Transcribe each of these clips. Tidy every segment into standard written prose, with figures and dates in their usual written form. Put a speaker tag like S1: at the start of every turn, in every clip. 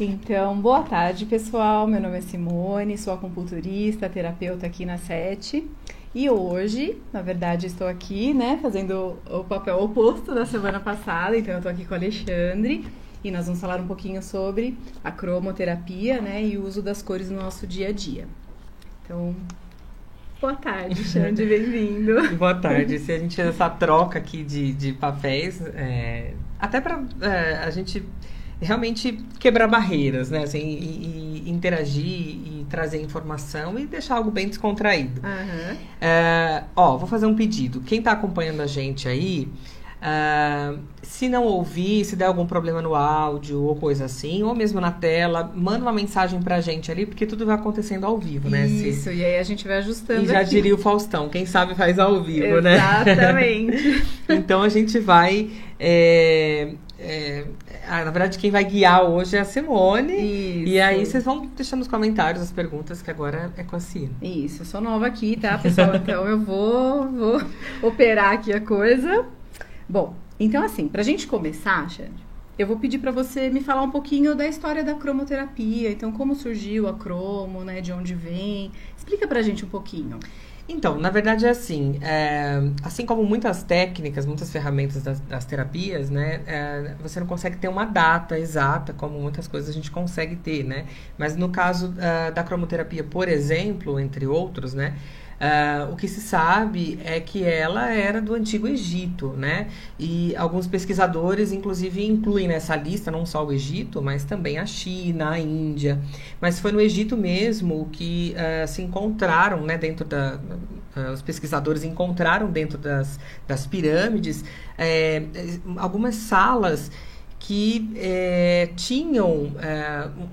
S1: Então, boa tarde, pessoal. Meu nome é Simone, sou acupunturista, terapeuta aqui na SET. E hoje, na verdade, estou aqui, fazendo o papel oposto da semana passada. Então, eu estou aqui com o Alexandre e nós vamos falar um pouquinho sobre a cromoterapia, e o uso das cores no nosso dia a dia. Então, boa tarde, Alexandre, bem-vindo.
S2: Boa tarde. Se a gente fez essa troca aqui de papéis, até para a gente realmente quebrar barreiras, assim, e interagir e trazer informação e deixar algo bem descontraído. Vou fazer um pedido. Quem está acompanhando a gente aí, se não ouvir, se der algum problema no áudio ou coisa assim, ou mesmo na tela, manda uma mensagem pra gente ali, porque tudo vai acontecendo ao vivo, né?
S1: Isso, e aí a gente vai ajustando.
S2: E já diria o Faustão, quem sabe faz ao vivo,
S1: Exatamente.
S2: Então a gente vai... na verdade, quem vai guiar hoje é a Simone.
S1: Isso.
S2: E aí vocês vão deixando nos comentários as perguntas, que agora é com a Cina.
S1: Isso, eu sou nova aqui, tá, pessoal? Então eu vou operar aqui a coisa. Bom, então assim, pra gente começar, Xande, eu vou pedir pra você me falar um pouquinho da história da cromoterapia. Então, como surgiu a cromo, de onde vem? Explica pra gente um pouquinho.
S2: Então, na verdade é assim, assim como muitas técnicas, muitas ferramentas das terapias, você não consegue ter uma data exata, como muitas coisas a gente consegue ter, Mas no caso da cromoterapia, por exemplo, entre outros, o que se sabe é que ela era do Antigo Egito, E alguns pesquisadores, inclusive, incluem nessa lista não só o Egito, mas também a China, a Índia. Mas foi no Egito mesmo que se encontraram, dentro os pesquisadores encontraram dentro das pirâmides algumas salas que tinham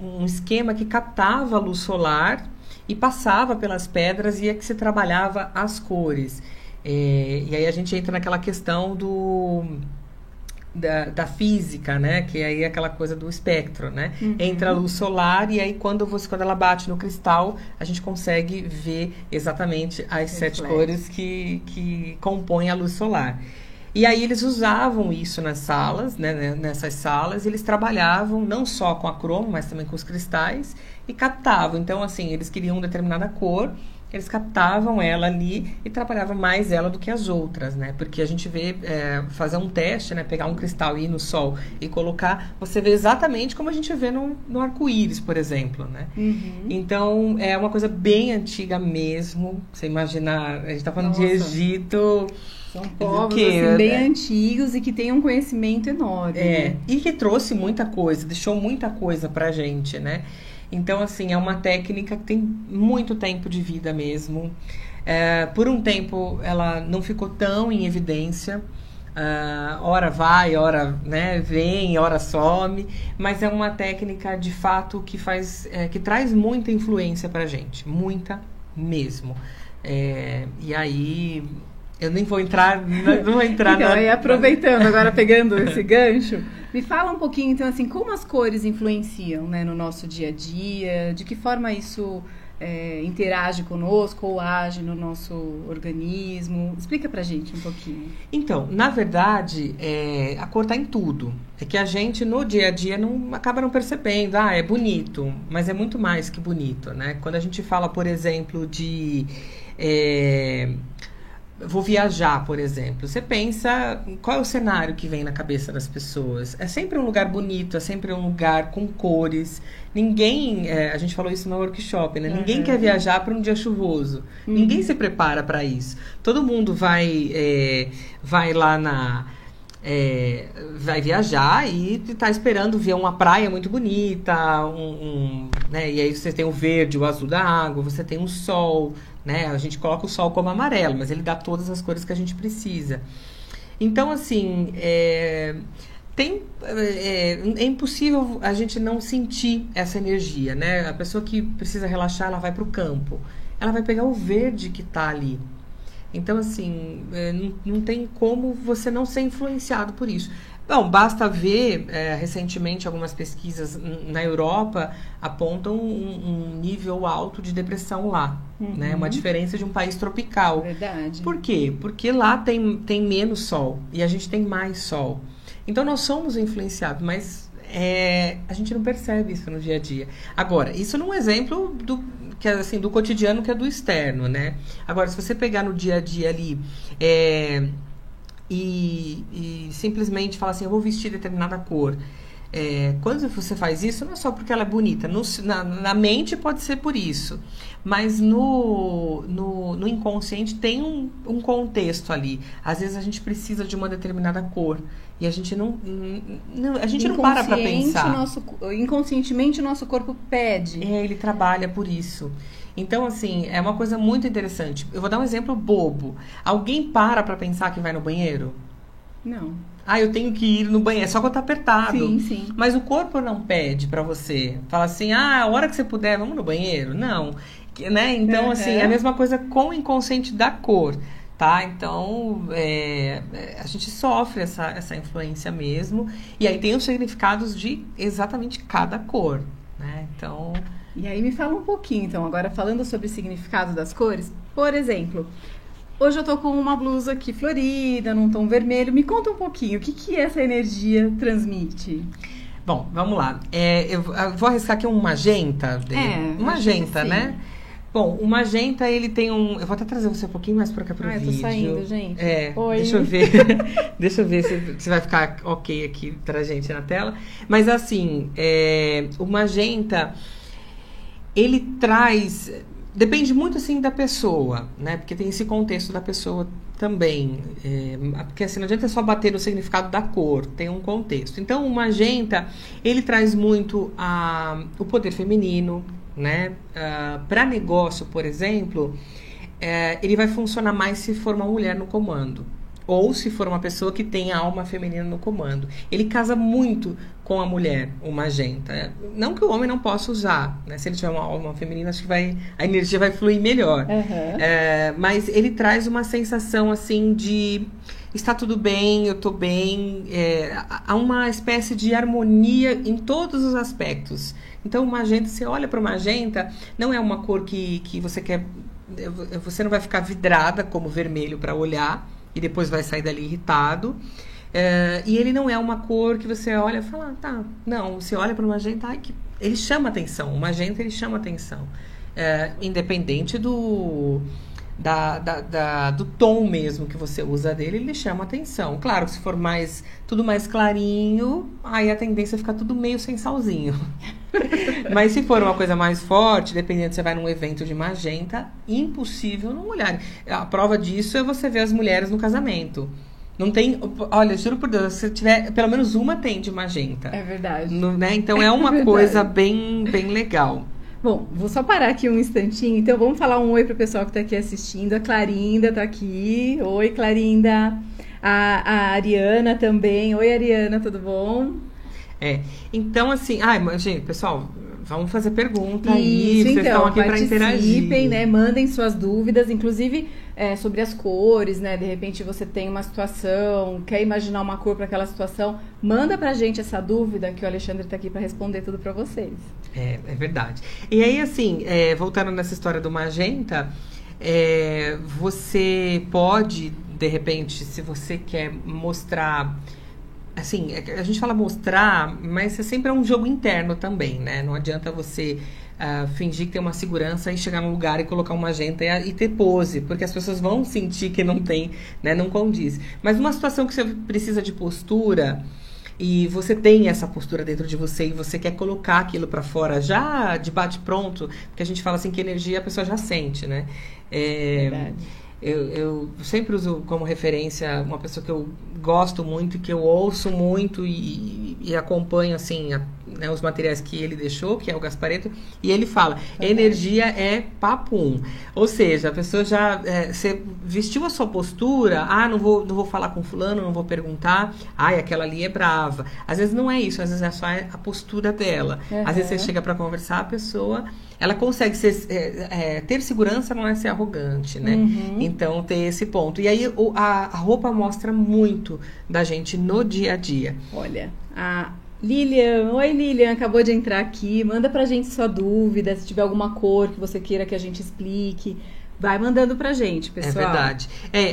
S2: um esquema que captava a luz solar e passava pelas pedras e é que se trabalhava as cores. E aí a gente entra naquela questão da física, Que aí é aquela coisa do espectro,
S1: Uhum.
S2: Entra a luz solar e aí quando ela bate no cristal, a gente consegue ver exatamente as 7 cores que compõem a luz solar. E aí eles usavam isso nas salas, nessas salas, eles trabalhavam não só com a cromo, mas também com os cristais e captavam. Então, assim, eles queriam uma determinada cor, eles captavam ela ali e trabalhavam mais ela do que as outras, Porque a gente vê, fazer um teste, pegar um cristal e ir no sol e colocar, você vê exatamente como a gente vê no arco-íris, por exemplo,
S1: Uhum.
S2: Então, é uma coisa bem antiga mesmo. Você imaginar, a gente tá falando de Egito...
S1: São povos bem antigos e que têm um conhecimento enorme.
S2: E que trouxe muita coisa, deixou muita coisa pra gente, Então, assim, é uma técnica que tem muito tempo de vida mesmo. Por um tempo, ela não ficou tão em evidência. Hora vai, hora vem, hora some. Mas é uma técnica, de fato, que traz muita influência pra gente. Muita mesmo. E aí... Eu nem vou entrar, não vou entrar
S1: então, aí aproveitando, agora pegando esse gancho, me fala um pouquinho, então, assim, como as cores influenciam, no nosso dia a dia, de que forma isso interage conosco ou age no nosso organismo. Explica pra gente um pouquinho.
S2: Então, na verdade, a cor tá em tudo. É que a gente, no dia a dia, acaba não percebendo. É bonito, mas é muito mais que bonito, Quando a gente fala, por exemplo, de... vou viajar, por exemplo. Você pensa, qual é o cenário que vem na cabeça das pessoas? É sempre um lugar bonito, é sempre um lugar com cores. Ninguém, a gente falou isso no workshop,
S1: Uhum.
S2: Ninguém quer viajar para um dia chuvoso.
S1: Uhum.
S2: Ninguém se prepara para isso. Todo mundo vai lá vai viajar e está esperando ver uma praia muito bonita, e aí você tem o verde, o azul da água, você tem o sol, A gente coloca o sol como amarelo, mas ele dá todas as cores que a gente precisa. Então, assim, é impossível a gente não sentir essa energia, A pessoa que precisa relaxar, ela vai para o campo. Ela vai pegar o verde que está ali. Então, assim, não tem como você não ser influenciado por isso. Bom, basta ver, recentemente, algumas pesquisas na Europa apontam um nível alto de depressão lá, né? Uma diferença de um país tropical.
S1: Verdade.
S2: Por quê? Porque lá tem menos sol e a gente tem mais sol. Então, nós somos influenciados, mas a gente não percebe isso no dia a dia. Agora, isso num exemplo que é, assim, do cotidiano, que é do externo, né? Agora, se você pegar no dia a dia ali... E simplesmente falar assim, eu vou vestir determinada cor. Quando você faz isso, não é só porque ela é bonita. Na mente pode ser por isso. Mas no inconsciente tem um contexto ali. Às vezes a gente precisa de uma determinada cor. E a gente não para pra pensar.
S1: Inconscientemente o nosso corpo pede.
S2: Ele trabalha por isso. Então, assim, é uma coisa muito interessante. Eu vou dar um exemplo bobo. Alguém para pra pensar que vai no banheiro?
S1: Não.
S2: Eu tenho que ir no banheiro. É só quando tá apertado.
S1: Sim, sim.
S2: Mas o corpo não pede pra você. Fala assim, a hora que você puder, vamos no banheiro? Não. Né? Então, assim, é a mesma coisa com o inconsciente da cor. Tá? Então, a gente sofre essa influência mesmo. E aí tem os significados de exatamente cada cor. Né? Então...
S1: E aí me fala um pouquinho, então, agora falando sobre o significado das cores. Por exemplo, hoje eu tô com uma blusa aqui florida, num tom vermelho. Me conta um pouquinho, o que essa energia transmite?
S2: Bom, vamos lá. Eu vou arriscar aqui um magenta. Um magenta, né? Bom, o magenta, ele tem um... Eu vou até trazer você um pouquinho mais pra cá pro vídeo.
S1: Eu tô saindo, gente.
S2: Oi. Deixa eu ver. Deixa eu ver se vai ficar ok aqui pra gente na tela. Mas, assim, o magenta... Ele traz... Depende muito, assim, da pessoa, né? Porque tem esse contexto da pessoa também. Porque, assim, não adianta só bater no significado da cor. Tem um contexto. Então, o magenta, ele traz muito o poder feminino, né? Para negócio, por exemplo, ele vai funcionar mais se for uma mulher no comando. Ou se for uma pessoa que tem a alma feminina no comando. Ele casa muito com a mulher, o magenta. Não que o homem não possa usar, né? Se ele tiver uma alma feminina, acho que a energia vai fluir melhor. Mas ele traz uma sensação, assim, de... Está tudo bem, eu tô bem. Há uma espécie de harmonia em todos os aspectos. Então, o magenta, você olha para o magenta, não é uma cor que você quer... Você não vai ficar vidrada como vermelho para olhar. E depois vai sair dali irritado. E ele não é uma cor que você olha e fala, tá, não, você olha para o magenta, ele chama atenção. O magenta, ele chama atenção. Independente do tom mesmo que você usa dele, ele chama atenção. Claro que se for tudo mais clarinho, aí a tendência é ficar tudo meio sem salzinho. Mas se for uma coisa mais forte, dependendo se você vai num evento de magenta, impossível não olhar. A prova disso é você ver as mulheres no casamento. Não tem... Olha, juro por Deus, se tiver... Pelo menos uma tem de magenta.
S1: É verdade.
S2: Né? Então é uma coisa bem, bem legal.
S1: Bom, vou só parar aqui um instantinho. Então, vamos falar um oi pro pessoal que tá aqui assistindo. A Clarinda tá aqui. Oi, Clarinda. A Ariana também. Oi, Ariana, tudo bom?
S2: Então, assim... gente, pessoal, vamos fazer pergunta aí. Vocês
S1: então,
S2: estão aqui para interagir.
S1: Né? Mandem suas dúvidas, inclusive sobre as cores, né? De repente você tem uma situação, quer imaginar uma cor para aquela situação, manda pra gente essa dúvida que o Alexandre tá aqui para responder tudo para vocês. É
S2: verdade. E aí, assim, voltando nessa história do magenta, você pode, de repente, se você quer mostrar... Assim, a gente fala mostrar, mas sempre é um jogo interno também, né? Não adianta você fingir que tem uma segurança e chegar num lugar e colocar uma magenta e ter pose, porque as pessoas vão sentir que não tem, né? Não condiz. Mas numa situação que você precisa de postura e você tem essa postura dentro de você e você quer colocar aquilo pra fora já de bate-pronto, porque a gente fala assim que energia a pessoa já sente, né?
S1: Verdade.
S2: Eu sempre uso como referência uma pessoa que eu gosto muito, que eu ouço muito e e acompanho, assim, né, os materiais que ele deixou, que é o Gasparetto, e ele fala, energia é papum. Ou seja, a pessoa já, você vestiu a sua postura, não vou falar com fulano, não vou perguntar, aquela ali é brava. Às vezes não é isso, às vezes é só a postura dela. Às vezes você chega para conversar, a pessoa, ela consegue ter segurança, não é ser arrogante, né? Então, ter esse ponto. E aí, a roupa mostra muito da gente no dia a dia.
S1: Olha, a Lilian, oi Lilian, acabou de entrar aqui, manda pra gente sua dúvida, se tiver alguma cor que você queira que a gente explique, vai mandando pra gente, pessoal.
S2: É verdade.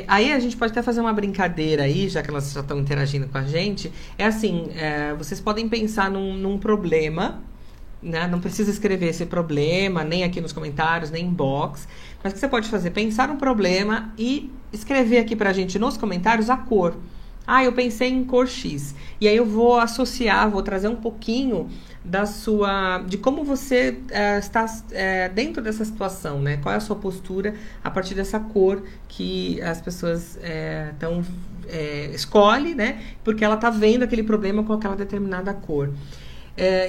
S2: Aí a gente pode até fazer uma brincadeira aí, já que elas já estão interagindo com a gente, assim, vocês podem pensar num problema, né? Não precisa escrever esse problema, nem aqui nos comentários, nem inbox. Mas o que você pode fazer? Pensar um problema e escrever aqui pra gente nos comentários a cor. Eu pensei em cor X. E aí eu vou associar, vou trazer um pouquinho de como você está dentro dessa situação, né? Qual é a sua postura a partir dessa cor que as pessoas escolhe, né? Porque ela está vendo aquele problema com aquela determinada cor.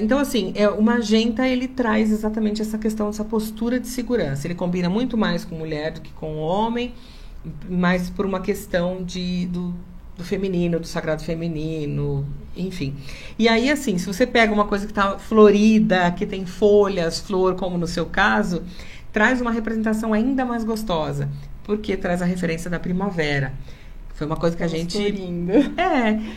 S2: Então, assim, o magenta, ele traz exatamente essa questão, essa postura de segurança. Ele combina muito mais com mulher do que com homem, mas por uma questão do feminino, do sagrado feminino, enfim. E aí, assim, se você pega uma coisa que está florida, que tem folhas, flor, como no seu caso, traz uma representação ainda mais gostosa, porque traz a referência da primavera. Foi uma coisa que a gente...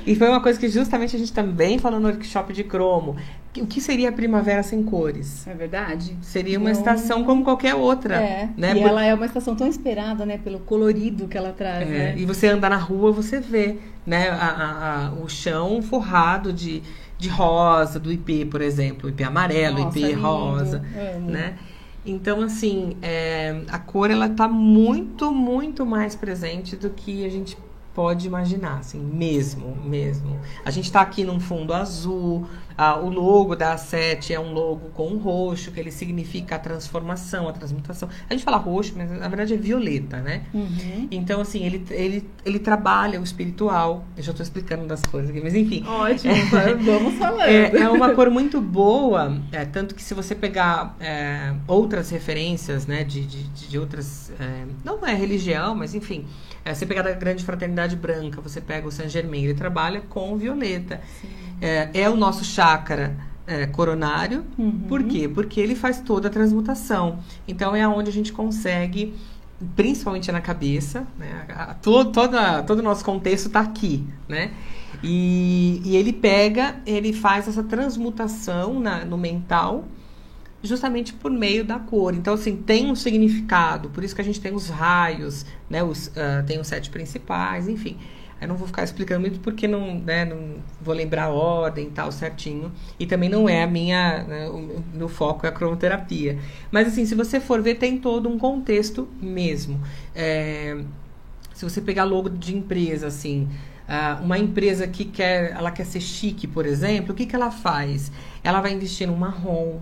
S2: E foi uma coisa que justamente a gente também falou no workshop de cromo. O que seria a primavera sem cores?
S1: É verdade.
S2: Seria uma estação como qualquer outra. Né?
S1: E ela é uma estação tão esperada, né? Pelo colorido que ela traz, né?
S2: E você anda na rua, você vê, né? O chão forrado de rosa, do ipê, por exemplo. Ipê amarelo, ipê lindo. Rosa. Né? Então, assim, a cor, ela tá muito, muito mais presente do que a gente pode imaginar, assim, mesmo. A gente tá aqui num fundo azul, o logo da A7 é um logo com um roxo, que ele significa a transformação, a transmutação. A gente fala roxo, mas na verdade é violeta, né? Então, assim, ele trabalha o espiritual. Eu já tô explicando das cores aqui, mas enfim.
S1: Ótimo, vamos falando.
S2: É uma cor muito boa, tanto que se você pegar outras referências, né, de outras... não é religião, mas enfim... você pegar da Grande Fraternidade Branca, você pega o Saint Germain, ele trabalha com violeta. É o nosso chakra coronário. Por quê? Porque ele faz toda a transmutação. Então, é onde a gente consegue, principalmente na cabeça, né? Todo o nosso contexto está aqui, né? E ele faz essa transmutação no mental, justamente por meio da cor. Então, assim, tem um significado. Por isso que a gente tem os raios, né? Tem os 7 principais, enfim. Eu não vou ficar explicando muito porque não vou lembrar a ordem e tal certinho. E também não é o meu foco é a cromoterapia. Mas, assim, se você for ver, tem todo um contexto mesmo. Se você pegar logo de empresa, assim... uma empresa que ela quer ser chique, por exemplo, o que ela faz? Ela vai investir num marrom,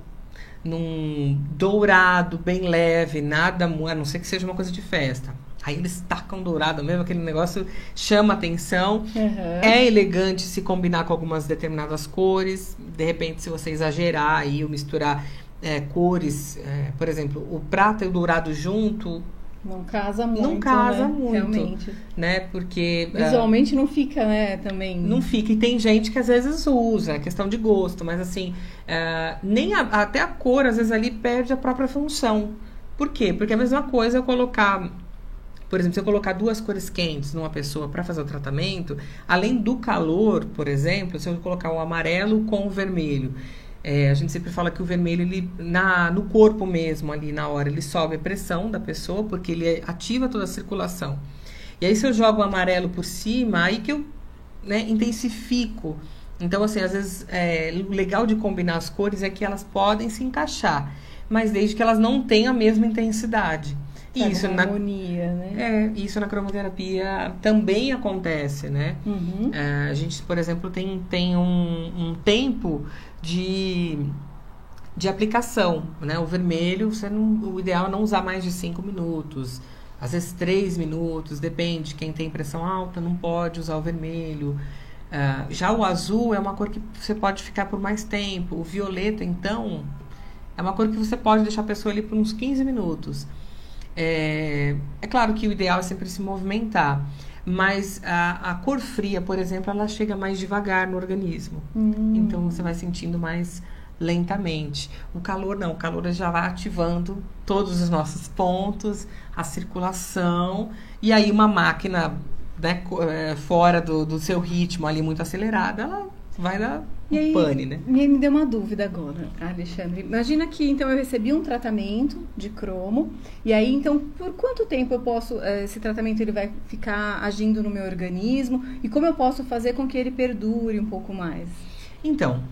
S2: num dourado bem leve, nada, a não ser que seja uma coisa de festa. Aí eles tacam dourado mesmo, aquele negócio chama atenção. É elegante se combinar com algumas determinadas cores. De repente, se você exagerar aí ou misturar cores, por exemplo, o prata e o dourado junto...
S1: Não casa muito,
S2: realmente. Né? Porque...
S1: visualmente não fica, né, também...
S2: Não fica. E tem gente que às vezes usa, é questão de gosto. Mas assim, até a cor, às vezes, ali perde a própria função. Por quê? Porque é a mesma coisa eu colocar... Por exemplo, se eu colocar 2 cores quentes numa pessoa para fazer o tratamento, além do calor, por exemplo, se eu colocar o amarelo com o vermelho... a gente sempre fala que o vermelho, ele, no corpo mesmo, ali na hora, ele sobe a pressão da pessoa, porque ele ativa toda a circulação. E aí, se eu jogo o amarelo por cima, aí que eu intensifico. Então, assim, às vezes, o legal de combinar as cores é que elas podem se encaixar, mas desde que elas não tenham a mesma intensidade.
S1: Isso na harmonia, né?
S2: Isso na cromoterapia também acontece, né? A gente, por exemplo, tem um tempo de aplicação, né? O vermelho, o ideal é não usar mais de 5 minutos, às vezes 3 minutos, depende. Quem tem pressão alta não pode usar o vermelho. Já o azul é uma cor que você pode ficar por mais tempo. O violeta, então, é uma cor que você pode deixar a pessoa ali por uns 15 minutos. É claro que o ideal é sempre se movimentar, mas a cor fria, por exemplo, ela chega mais devagar no organismo. Então, você vai sentindo mais lentamente. O calor não, o calor já vai ativando todos os nossos pontos, a circulação, e aí uma máquina, né, fora do seu ritmo ali muito acelerada, ela vai dar um pane, né?
S1: Me deu uma dúvida agora, Alexandre. Imagina que então eu recebi um tratamento de cromo, e aí então por quanto tempo eu posso, esse tratamento ele vai ficar agindo no meu organismo, e como eu posso fazer com que ele perdure um pouco mais?
S2: Então,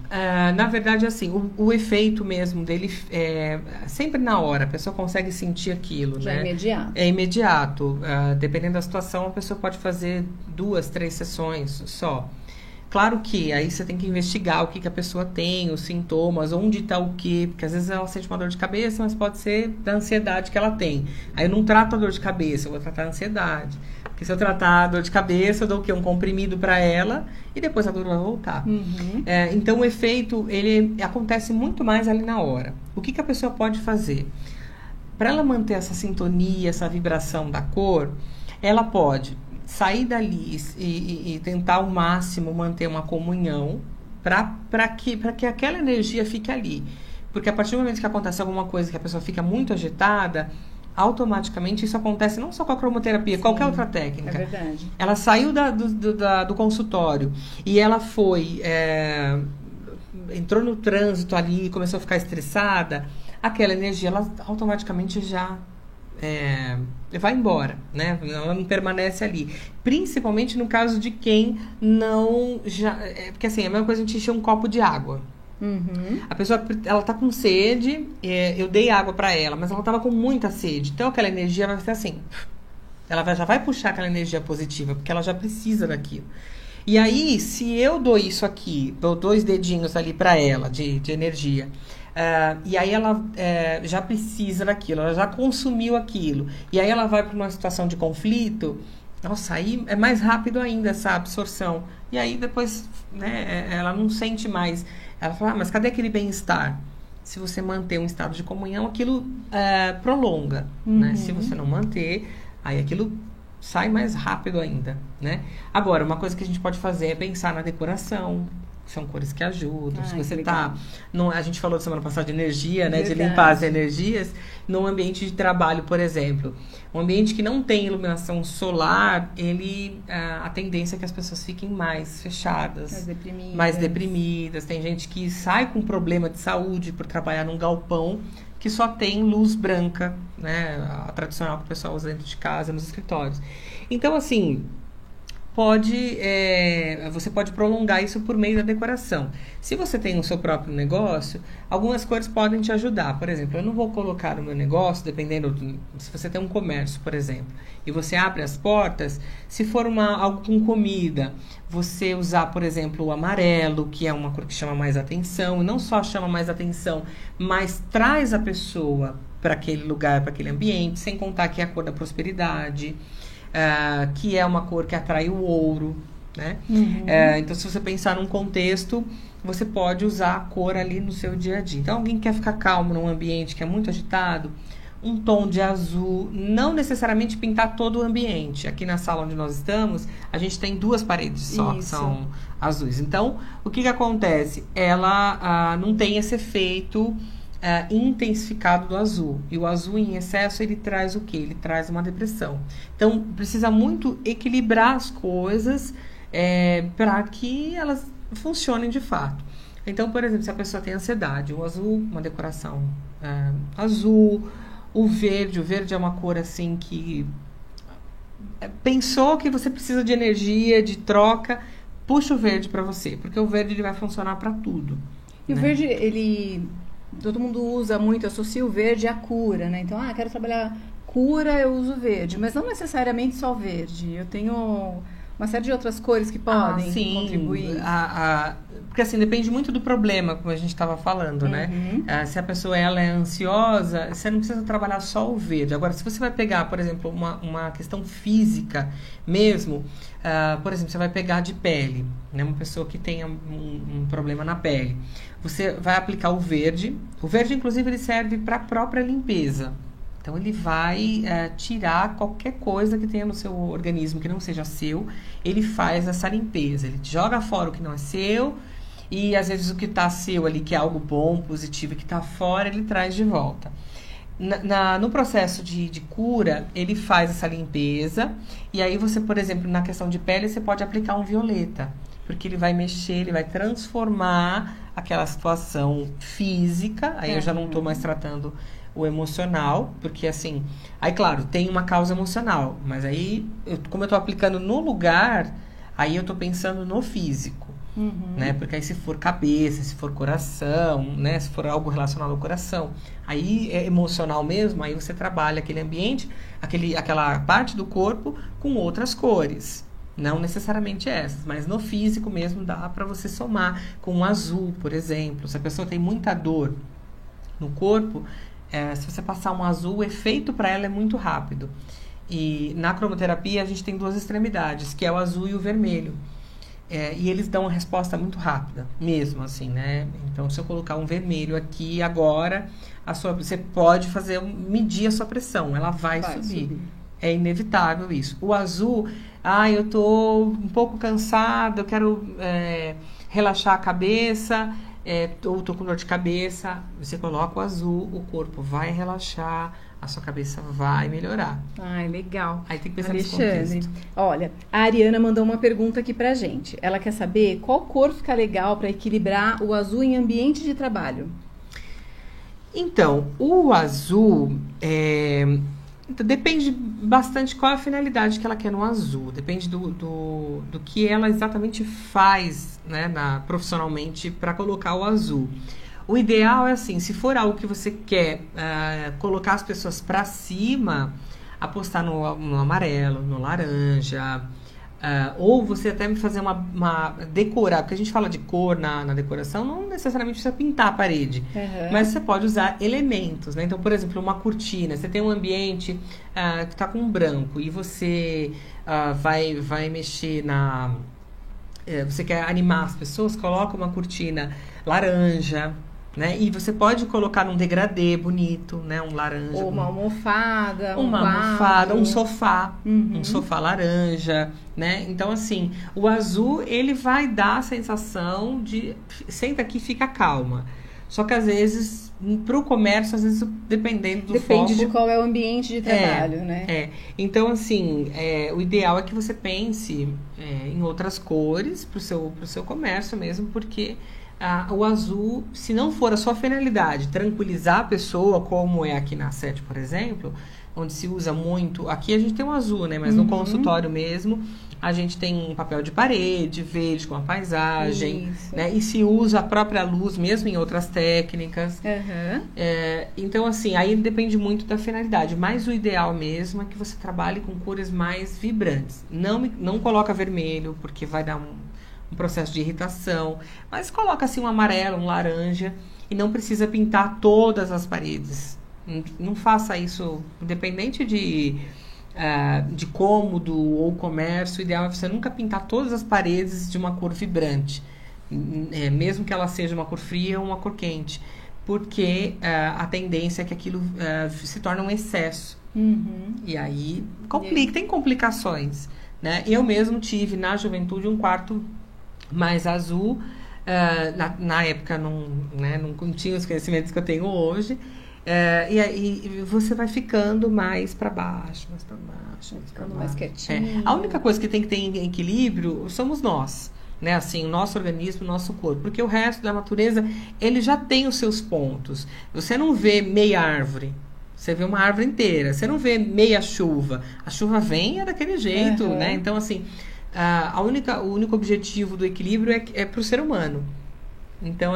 S2: na verdade, assim, o efeito mesmo dele é sempre na hora, a pessoa consegue sentir aquilo,
S1: Já
S2: né?
S1: é imediato.
S2: É imediato. Dependendo da situação, a pessoa pode fazer 2, 3 sessões só. Claro que aí você tem que investigar o que a pessoa tem, os sintomas, onde está o quê, porque às vezes ela sente uma dor de cabeça, mas pode ser da ansiedade que ela tem. Aí eu não trato a dor de cabeça, eu vou tratar a ansiedade. Porque se eu tratar a dor de cabeça, eu dou o quê? Um comprimido para ela e depois a dor vai voltar. Então o efeito, ele acontece muito mais ali na hora. O que a pessoa pode fazer? Para ela manter essa sintonia, essa vibração da cor, ela pode sair dali e tentar ao máximo manter uma comunhão para que aquela energia fique ali. Porque a partir do momento que acontece alguma coisa que a pessoa fica muito agitada, automaticamente isso acontece não só com a cromoterapia, qualquer outra técnica.
S1: É verdade.
S2: Ela saiu do consultório e ela entrou no trânsito ali, começou a ficar estressada, aquela energia ela automaticamente já vai embora, né? Ela não permanece ali. Principalmente no caso de quem não porque assim, é a mesma coisa a gente encher um copo de água. A pessoa, ela tá com sede, eu dei água para ela, mas ela tava com muita sede. Então aquela energia vai ser assim, ela já vai puxar aquela energia positiva, porque ela já precisa daquilo. E aí, se eu dou isso aqui, dou 2 dedinhos ali para ela de energia, e aí ela já precisa daquilo, ela já consumiu aquilo, e aí ela vai para uma situação de conflito, nossa, aí é mais rápido ainda essa absorção. E aí depois, né, ela não sente mais. Ela fala, mas cadê aquele bem-estar? Se você manter um estado de comunhão, aquilo prolonga, né? Se você não manter, aí aquilo sai mais rápido ainda, né? Agora, uma coisa que a gente pode fazer é pensar na decoração. São cores que ajudam. Se você tá... a gente falou semana passada de energia, né? De limpar as energias. Num ambiente de trabalho, por exemplo. Um ambiente que não tem iluminação solar, a tendência é que as pessoas fiquem mais fechadas. Mais deprimidas. Tem gente que sai com problema de saúde por trabalhar num galpão que só tem luz branca, né? A tradicional que o pessoal usa dentro de casa, nos escritórios. Então, assim... você pode prolongar isso por meio da decoração. Se você tem o seu próprio negócio, algumas cores podem te ajudar. Por exemplo, eu não vou colocar no meu negócio, se você tem um comércio, por exemplo, e você abre as portas, se for algo com comida, você usar, por exemplo, o amarelo, que é uma cor que chama mais atenção, e não só chama mais atenção, mas traz a pessoa para aquele lugar, para aquele ambiente, sem contar que é a cor da prosperidade. Que é uma cor que atrai o ouro, né? Então, se você pensar num contexto, você pode usar a cor ali no seu dia a dia. Então, alguém quer ficar calmo num ambiente que é muito agitado, um tom de azul, não necessariamente pintar todo o ambiente. Aqui na sala onde nós estamos, a gente tem 2 paredes só, que são azuis. Então, o que acontece? Ela não tem esse efeito... intensificado do azul. E o azul em excesso, ele traz o quê? Ele traz uma depressão. Então, precisa muito equilibrar as coisas para que elas funcionem de fato. Então, por exemplo, se a pessoa tem ansiedade, o azul, uma decoração azul, o verde é uma cor assim que pensou que você precisa de energia, de troca, puxa o verde para você, porque o verde ele vai funcionar para tudo.
S1: E né? O verde, ele... Todo mundo usa muito, associa o verde à cura, né? Então, quero trabalhar cura, eu uso verde. Mas não necessariamente só verde. Eu tenho uma série de outras cores que podem contribuir.
S2: Porque assim, depende muito do problema, como a gente estava falando, né? Se a pessoa ela é ansiosa, você não precisa trabalhar só o verde. Agora, se você vai pegar, por exemplo, uma questão física mesmo, por exemplo, você vai pegar de pele, né? Uma pessoa que tenha um problema na pele. Você vai aplicar o verde. O verde, inclusive, ele serve para a própria limpeza. Então, ele vai tirar qualquer coisa que tenha no seu organismo que não seja seu. Ele faz essa limpeza. Ele joga fora o que não é seu. E, às vezes, o que está seu ali, que é algo bom, positivo, que está fora, ele traz de volta. No processo de cura, ele faz essa limpeza. E aí, você, por exemplo, na questão de pele, você pode aplicar um violeta. Porque ele vai mexer, ele vai transformar aquela situação física. Aí eu já não estou mais tratando o emocional, porque assim, aí claro, tem uma causa emocional, mas aí, como eu tô aplicando no lugar, aí eu tô pensando no físico, né, porque aí se for cabeça, se for coração, né, se for algo relacionado ao coração, aí é emocional mesmo, aí você trabalha aquele ambiente, aquela parte do corpo com outras cores. Não necessariamente essas, mas no físico mesmo dá para você somar com um azul, por exemplo. Se a pessoa tem muita dor no corpo, se você passar um azul, o efeito para ela é muito rápido. E na cromoterapia a gente tem duas extremidades, que é o azul e o vermelho. E eles dão uma resposta muito rápida, mesmo assim, né? Então, se eu colocar um vermelho aqui agora, você pode medir a sua pressão, ela vai subir. É inevitável isso. O azul, eu tô um pouco cansada, eu quero relaxar a cabeça, ou tô com dor de cabeça, você coloca o azul, o corpo vai relaxar, a sua cabeça vai melhorar.
S1: Ai, legal.
S2: Aí tem que pensar nesse contexto.
S1: Olha, a Ariana mandou uma pergunta aqui pra gente. Ela quer saber qual cor fica legal para equilibrar o azul em ambiente de trabalho.
S2: Então, o azul depende bastante qual é a finalidade que ela quer no azul. Depende do que ela exatamente faz, né, profissionalmente para colocar o azul. O ideal é assim, se for algo que você quer colocar as pessoas para cima, apostar no amarelo, no laranja, ou você até fazer decorar, porque a gente fala de cor na decoração, não necessariamente precisa pintar a parede, mas você pode usar elementos, né? Então, por exemplo, uma cortina, você tem um ambiente que está com branco e você vai mexer você quer animar as pessoas, coloca uma cortina laranja, né? E você pode colocar num degradê bonito, né? Um laranja.
S1: Ou uma almofada,
S2: um sofá, um sofá laranja, né? Então, assim, o azul, ele vai dar a sensação de senta aqui e fica calma. Só que, às vezes, para o comércio, às vezes, dependendo do foco...
S1: Depende de qual é o ambiente de trabalho, né?
S2: Então, assim, o ideal é que você pense em outras cores para o seu comércio mesmo, porque... o azul, se não for a sua finalidade, tranquilizar a pessoa, como é aqui na SET, por exemplo, onde se usa muito... Aqui a gente tem um azul, né? Mas no consultório mesmo, a gente tem papel de parede, verde com a paisagem, né? E se usa a própria luz, mesmo em outras técnicas. Então, assim, aí depende muito da finalidade. Mas o ideal mesmo é que você trabalhe com cores mais vibrantes. Não coloca vermelho, porque vai dar um processo de irritação, mas coloca assim um amarelo, um laranja, e não precisa pintar todas as paredes. Não faça isso, independente de cômodo ou comércio. O ideal é você nunca pintar todas as paredes de uma cor vibrante, mesmo que ela seja uma cor fria ou uma cor quente, porque a tendência é que aquilo se torne um excesso. E aí tem complicações, né? Eu mesmo tive na juventude um quarto mais azul, na época não tinha os conhecimentos que eu tenho hoje, e aí você vai ficando mais para baixo,
S1: ficando mais quietinho.
S2: A única coisa que tem que ter em equilíbrio somos nós, né? Assim, o nosso organismo, o nosso corpo, porque o resto da natureza, ele já tem os seus pontos. Você não vê meia árvore, você vê uma árvore inteira, você não vê meia chuva, a chuva vem daquele jeito, né? Então, assim, o único objetivo do equilíbrio é para o ser humano, Então,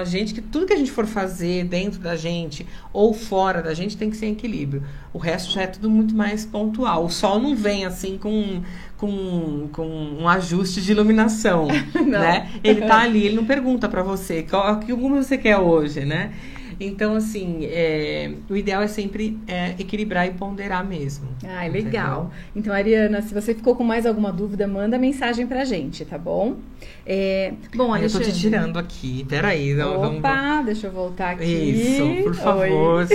S2: tudo que a gente for fazer dentro da gente ou fora da gente tem que ser em equilíbrio. O resto já é tudo muito mais pontual. O sol não vem assim com um ajuste de iluminação, né? Ele tá ali, ele não pergunta pra você como você quer hoje, né? Então, assim, o ideal é sempre equilibrar e ponderar mesmo.
S1: Ah, legal. Então, Ariana, se você ficou com mais alguma dúvida, manda mensagem pra gente, tá bom? Bom,
S2: eu tô te tirando aqui, peraí.
S1: Opa, deixa eu voltar aqui.
S2: Isso, por favor.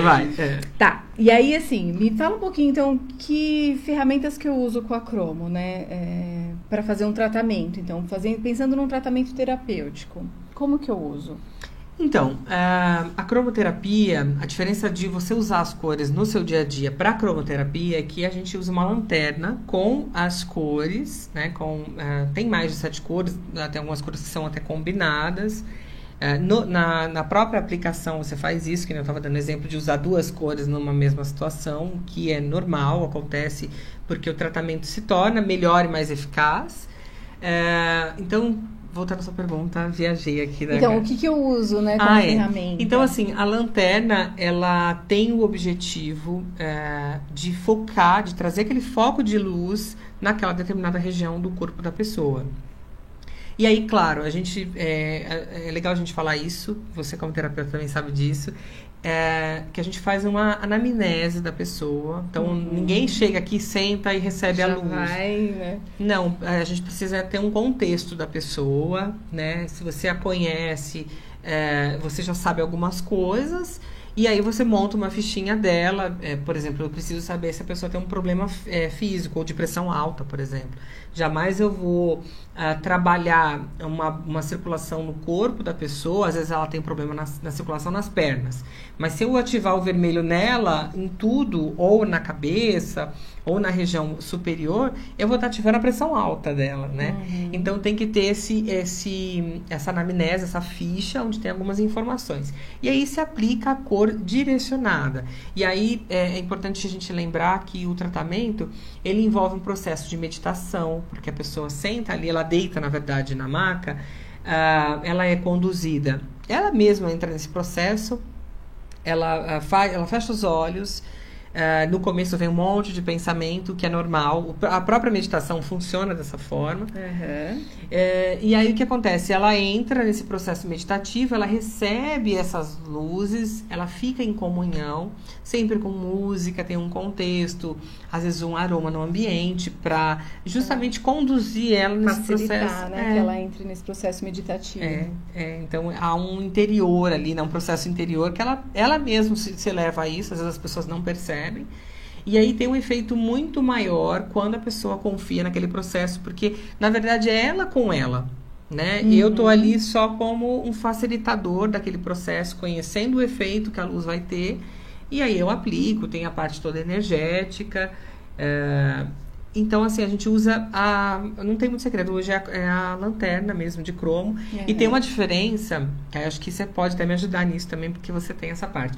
S2: Vai.
S1: Tá, e aí, assim, me fala um pouquinho, então, que ferramentas que eu uso com a cromo, né? Pra fazer um tratamento. Então, pensando num tratamento terapêutico, como que eu uso?
S2: Então, a cromoterapia, a diferença de você usar as cores no seu dia a dia para a cromoterapia é que a gente usa uma lanterna com as cores, né? Tem mais de 7 cores, tem algumas cores que são até combinadas. Na própria aplicação você faz isso, que eu estava dando exemplo de usar 2 cores numa mesma situação, que é normal, acontece porque o tratamento se torna melhor e mais eficaz. Então, voltando à sua pergunta, viajei aqui.
S1: Então, o que eu uso, né, como ferramenta?
S2: Então, assim, a lanterna, ela tem o objetivo de focar, de trazer aquele foco de luz naquela determinada região do corpo da pessoa. E aí, claro, é legal a gente falar isso, você como terapeuta também sabe disso, que a gente faz uma anamnese da pessoa. Então, ninguém chega aqui, senta e recebe a luz.
S1: Vai, né?
S2: Não, a gente precisa ter um contexto da pessoa, né? Se você a conhece, você já sabe algumas coisas. E aí você monta uma fichinha dela. Por exemplo, eu preciso saber se a pessoa tem um problema físico ou de pressão alta, por exemplo. Jamais eu vou trabalhar uma circulação no corpo da pessoa. Às vezes ela tem problema na circulação nas pernas. Mas se eu ativar o vermelho nela, em tudo, ou na cabeça, ou na região superior, eu vou estar ativando a pressão alta dela, né? Então tem que ter essa anamnese, essa ficha, onde tem algumas informações. E aí se aplica a cor direcionada. E aí é importante a gente lembrar que o tratamento, ele envolve um processo de meditação, porque a pessoa senta ali, ela deita, na verdade, na maca, ela é conduzida. Ela mesma entra nesse processo, ela fecha os olhos. No começo vem um monte de pensamento, que é normal. A própria meditação funciona dessa forma. E aí o que acontece? Ela entra nesse processo meditativo, ela recebe essas luzes, ela fica em comunhão, sempre com música, tem um contexto, às vezes um aroma no ambiente, para justamente conduzir ela nesse processo.
S1: Né? Que ela entre nesse processo meditativo.
S2: Então há um interior ali, né? Um processo interior que ela mesma se leva a isso, às vezes as pessoas não percebem. E aí tem um efeito muito maior quando a pessoa confia naquele processo, porque na verdade é ela com ela, né? E eu tô ali só como um facilitador daquele processo, conhecendo o efeito que a luz vai ter, e aí eu aplico, tem a parte toda energética. Então, assim, a gente usa não tem muito segredo, hoje é a lanterna mesmo, de cromo. E tem uma diferença, que acho que você pode até me ajudar nisso também, porque você tem essa parte.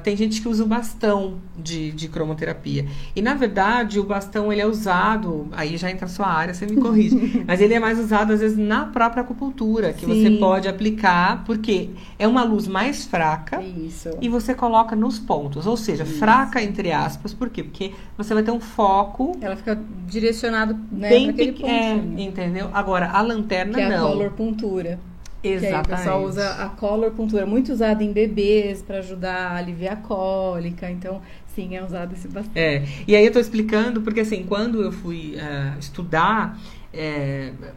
S2: Tem gente que usa o bastão de cromoterapia. E, na verdade, o bastão, ele é usado, aí já entra a sua área, você me corrige, mas ele é mais usado, às vezes, na própria acupuntura, que você pode aplicar, porque é uma luz mais fraca.
S1: Isso.
S2: E você coloca nos pontos, ou seja, fraca, entre aspas, por quê? Porque você vai ter um foco.
S1: Ela fica direcionado, né,
S2: bem
S1: naquele ponto.
S2: Entendeu? Agora, a lanterna
S1: que é
S2: não.
S1: a color puntura.
S2: Exatamente.
S1: Que aí o pessoal usa a color puntura, muito usada em bebês para ajudar a aliviar a cólica. Então, sim, é usado esse bastão.
S2: E aí eu tô explicando porque, assim, quando eu fui estudar,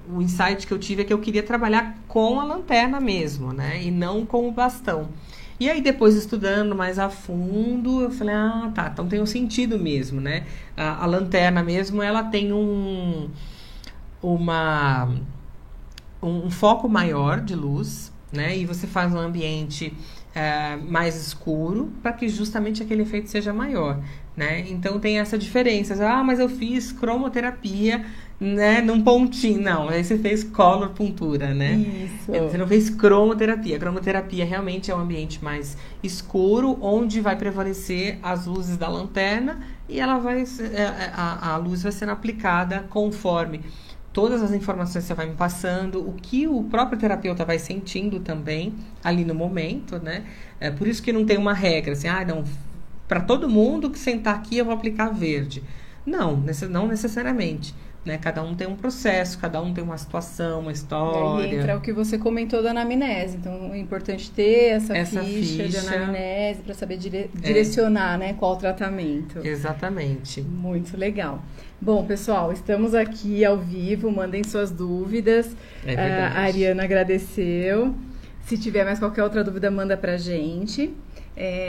S2: o insight que eu tive é que eu queria trabalhar com a lanterna mesmo, né? E não com o bastão. E aí, depois, estudando mais a fundo, eu falei, tá, então tem um sentido mesmo, né? A lanterna mesmo, ela tem um foco maior de luz, né? E você faz um ambiente mais escuro para que justamente aquele efeito seja maior, né? Então tem essa diferença. Mas eu fiz cromoterapia, né, num pontinho. Não, aí você fez color puntura, né?
S1: Isso.
S2: Você não fez cromoterapia. Cromoterapia realmente é um ambiente mais escuro, onde vai prevalecer as luzes da lanterna e ela a luz vai sendo aplicada conforme todas as informações que você vai me passando, o que o próprio terapeuta vai sentindo também ali no momento, né? Por isso que não tem uma regra, assim, não, para todo mundo que sentar aqui eu vou aplicar verde. Não, não necessariamente. Né? Cada um tem um processo, cada um tem uma situação, uma história.
S1: E aí entra o que você comentou da anamnese. Então, é importante ter essa ficha de anamnese para saber direcionar, né, qual o tratamento.
S2: Exatamente.
S1: Muito legal. Bom, pessoal, estamos aqui ao vivo. Mandem suas dúvidas. A Ariana agradeceu. Se tiver mais qualquer outra dúvida, manda pra gente.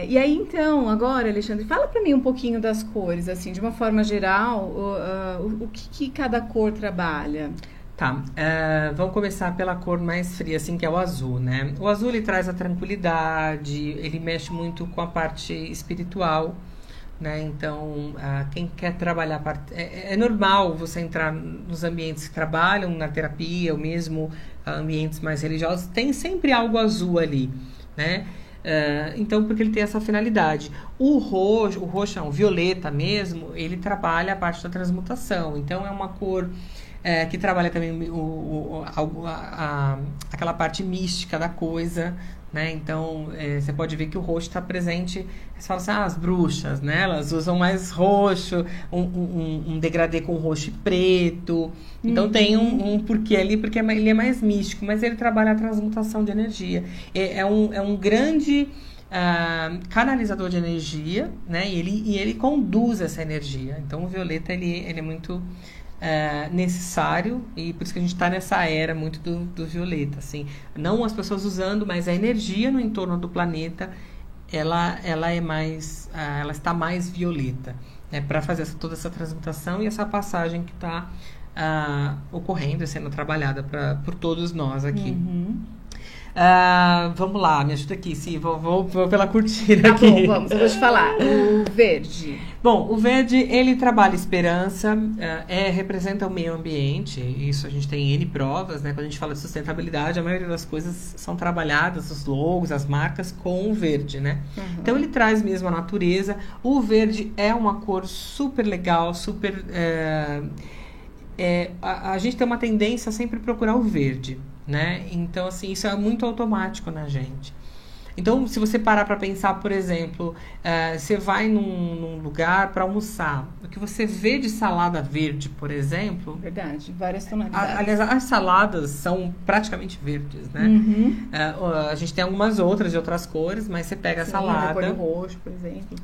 S1: E aí, então, agora, Alexandre, fala para mim um pouquinho das cores, assim, de uma forma geral, o que cada cor trabalha?
S2: Tá, vamos começar pela cor mais fria, assim, que é o azul, né? O azul, ele traz a tranquilidade, ele mexe muito com a parte espiritual, né? Então, quem quer trabalhar... É normal você entrar nos ambientes que trabalham na terapia, ou mesmo ambientes mais religiosos, tem sempre algo azul ali, né? Então, porque ele tem essa finalidade. O roxo, o violeta mesmo, ele trabalha a parte da transmutação. Então, é uma cor que trabalha também aquela parte mística da coisa, né? Então, você pode ver que o roxo está presente. Você fala assim, as bruxas, né? Elas usam mais roxo, um degradê com roxo e preto. Então, tem um porquê ali, porque ele é mais místico, mas ele trabalha a transmutação de energia. É um grande canalizador de energia, né? E ele conduz essa energia. Então, o violeta, ele é muito... necessário, e por isso que a gente está nessa era muito do violeta, assim, não as pessoas usando, mas a energia no entorno do planeta, ela está mais violeta, né, para fazer toda essa transmutação e essa passagem que está ocorrendo e sendo trabalhada por todos nós aqui. Vamos lá, me ajuda aqui, sim, vou pela cortina aqui.
S1: Bom, vamos, eu vou te falar. O verde.
S2: Bom, o verde, ele trabalha esperança, representa o meio ambiente, isso a gente tem N provas, né? Quando a gente fala de sustentabilidade, a maioria das coisas são trabalhadas, os logos, as marcas, com o verde, né? Então, ele traz mesmo a natureza. O verde é uma cor super legal, super... a gente tem uma tendência a sempre procurar o verde, né? Então, assim, isso é muito automático na gente. Então, se você parar para pensar, por exemplo, você vai num lugar para almoçar, o que você vê de salada verde, por exemplo...
S1: Verdade, várias tonalidades.
S2: Aliás, as saladas são praticamente verdes, né? A gente tem algumas outras de outras cores, mas você pega a salada...
S1: repolho roxo, por exemplo.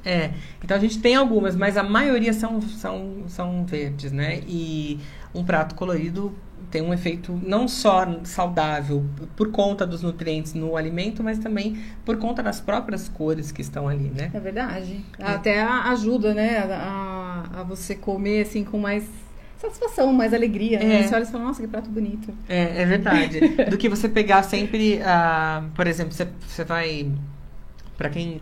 S2: Então a gente tem algumas, mas a maioria são verdes, né? E um prato colorido tem um efeito não só saudável por conta dos nutrientes no alimento, mas também por conta das próprias cores que estão ali, né?
S1: É verdade. Até ajuda, né, a você comer assim com mais satisfação, mais alegria, né? Você olha e fala, nossa, que prato bonito.
S2: É verdade. Do que você pegar sempre, por exemplo, você vai... Para quem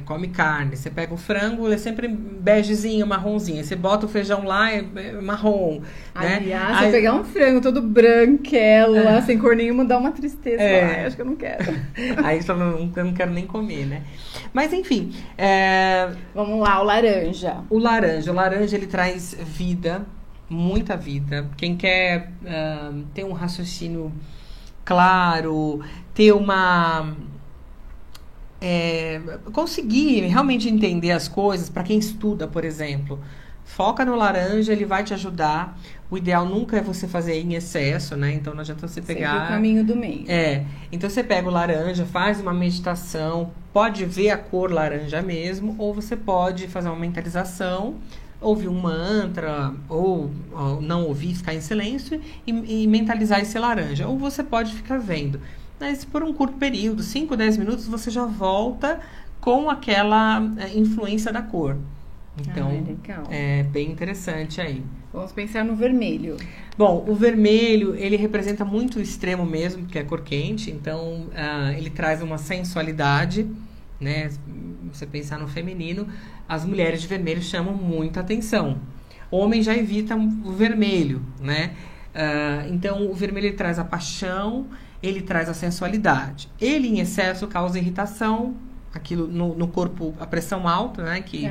S2: come carne, você pega o frango, ele é sempre begezinho, marronzinho. Você bota o feijão lá, é marrom.
S1: Aliás, se eu pegar um frango todo branquelo, lá, sem cor nenhuma, dá uma tristeza. Acho que eu não quero.
S2: Aí você fala, eu não quero nem comer, né? Mas, enfim.
S1: Vamos lá, o laranja.
S2: O laranja, ele traz vida, muita vida. Quem quer ter um raciocínio claro, ter uma... conseguir realmente entender as coisas, para quem estuda, por exemplo, foca no laranja, ele vai te ajudar. O ideal nunca é você fazer em excesso, né? Então não adianta você pegar...
S1: Sempre o caminho do meio.
S2: Então você pega o laranja, faz uma meditação, pode ver a cor laranja mesmo, ou você pode fazer uma mentalização, ouvir um mantra, ou não ouvir, ficar em silêncio e mentalizar esse laranja. Ou você pode ficar vendo. Mas por um curto período, 5, 10 minutos, você já volta com aquela influência da cor. Então,
S1: legal.
S2: É bem interessante aí.
S1: Vamos pensar no vermelho.
S2: Bom, o vermelho, ele representa muito o extremo mesmo, que é a cor quente. Então, ele traz uma sensualidade, né? Você pensar no feminino, as mulheres de vermelho chamam muita atenção. Homem já evita o vermelho, né? Então, o vermelho ele traz a paixão, ele traz a sensualidade. Ele, em excesso, causa irritação, aquilo no corpo, a pressão alta, né? Que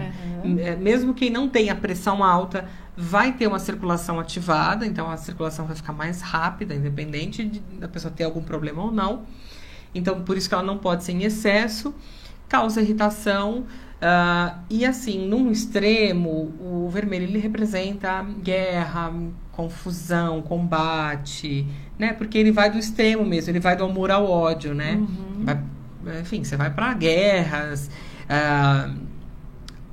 S2: mesmo quem não tem a pressão alta vai ter uma circulação ativada, então a circulação vai ficar mais rápida, independente da pessoa ter algum problema ou não. Então, por isso que ela não pode ser em excesso, causa irritação. E assim, num extremo, o vermelho ele representa guerra, confusão, combate, né? Porque ele vai do extremo mesmo, ele vai do amor ao ódio, né? Enfim, você vai para guerras.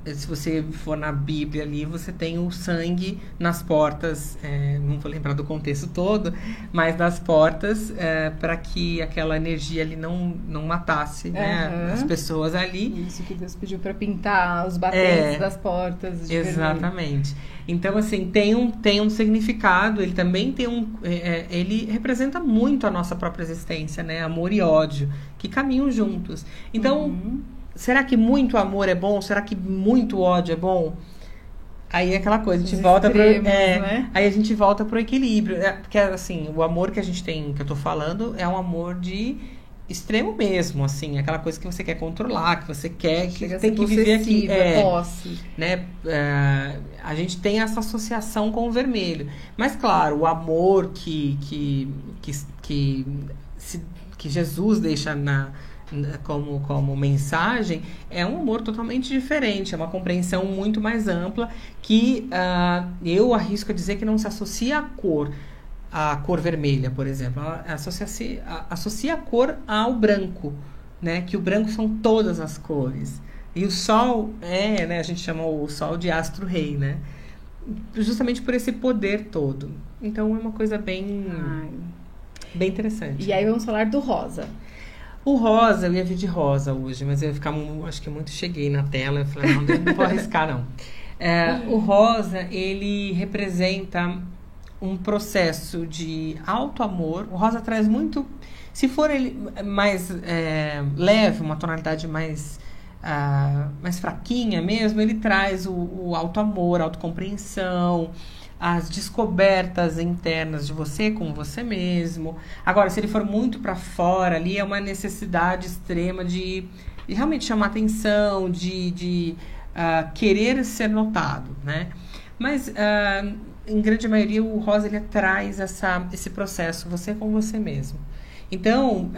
S2: Se você for na Bíblia ali, você tem o sangue nas portas, não vou lembrar do contexto todo, mas nas portas, para que aquela energia ali não matasse, né, as pessoas ali.
S1: Isso que Deus pediu para pintar os batentes das portas de
S2: exatamente. Vermelho. Então, assim, tem um significado, ele também tem ele representa muito a nossa própria existência, né? Amor e ódio, que caminham juntos. Então, será que muito amor é bom? Será que muito ódio é bom? Aí é aquela coisa, a gente volta né? Aí a gente volta pro equilíbrio. Porque, assim, o amor que a gente tem, que eu tô falando, é um amor de extremo mesmo, assim, aquela coisa que você quer controlar, que você quer, que tem que viver aqui.
S1: Posse.
S2: Né? A gente tem essa associação com o vermelho. Mas, claro, o amor que Jesus deixa como mensagem é um amor totalmente diferente, é uma compreensão muito mais ampla que eu arrisco a dizer que não se associa à cor vermelha, por exemplo. Ela associa a cor ao branco, né? Que o branco são todas as cores. E o sol né? A gente chama o sol de astro-rei, né? Justamente por esse poder todo. Então é uma coisa bem interessante.
S1: E aí vamos falar do rosa.
S2: O rosa, eu ia vir de rosa hoje, mas eu ia ficar, acho que muito cheguei na tela, eu falei, não vou arriscar não. O rosa, ele representa um processo de alto amor. O rosa traz muito, se for ele mais leve, uma tonalidade mais fraquinha mesmo, ele traz o alto amor, a autocompreensão, as descobertas internas de você com você mesmo. Agora, se ele for muito para fora, ali é uma necessidade extrema de realmente chamar atenção, de querer ser notado, né? Mas, em grande maioria, o rosa ele traz esse processo, você com você mesmo. Então,